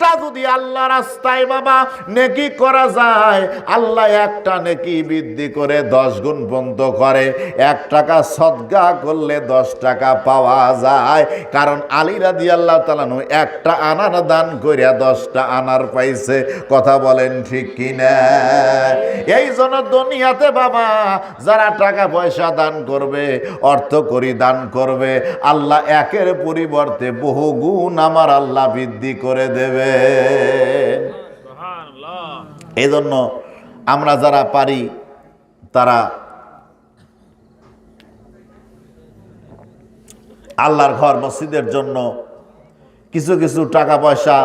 একটা যদি আল্লাহ রাস্তায় বাবা নেকি করা যায়, আল্লাহ একটা নেকি বৃদ্ধি করে 10 গুণ পর্যন্ত করে। 1 টাকা সদকা করলে 10 টাকা পাওয়া যায়। কারণ আলী রাদিয়াল্লাহু তাআলা একটা আনার দান কইরা 10টা আনার পাইছে। কথা বলেন ঠিক কিনা? এই জন্য দুনিয়াতে বাবা যারা টাকা পয়সা দান করবে, অর্থ করি দান করবে, আল্লাহ একের পরিবর্তে বহু গুণ আমার আল্লাহ বৃদ্ধি করে দেবে। এই জন্য আমরা যারা পারি তারা আল্লাহর ঘর মসজিদের জন্য কিছু কিছু টাকা পয়সা,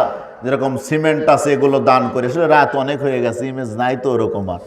যেরকম সিমেন্ট আছে, এগুলো দান করে। আসলে রাত অনেক হয়ে গেছে, ইমেজ নাই তো ওরকম আর।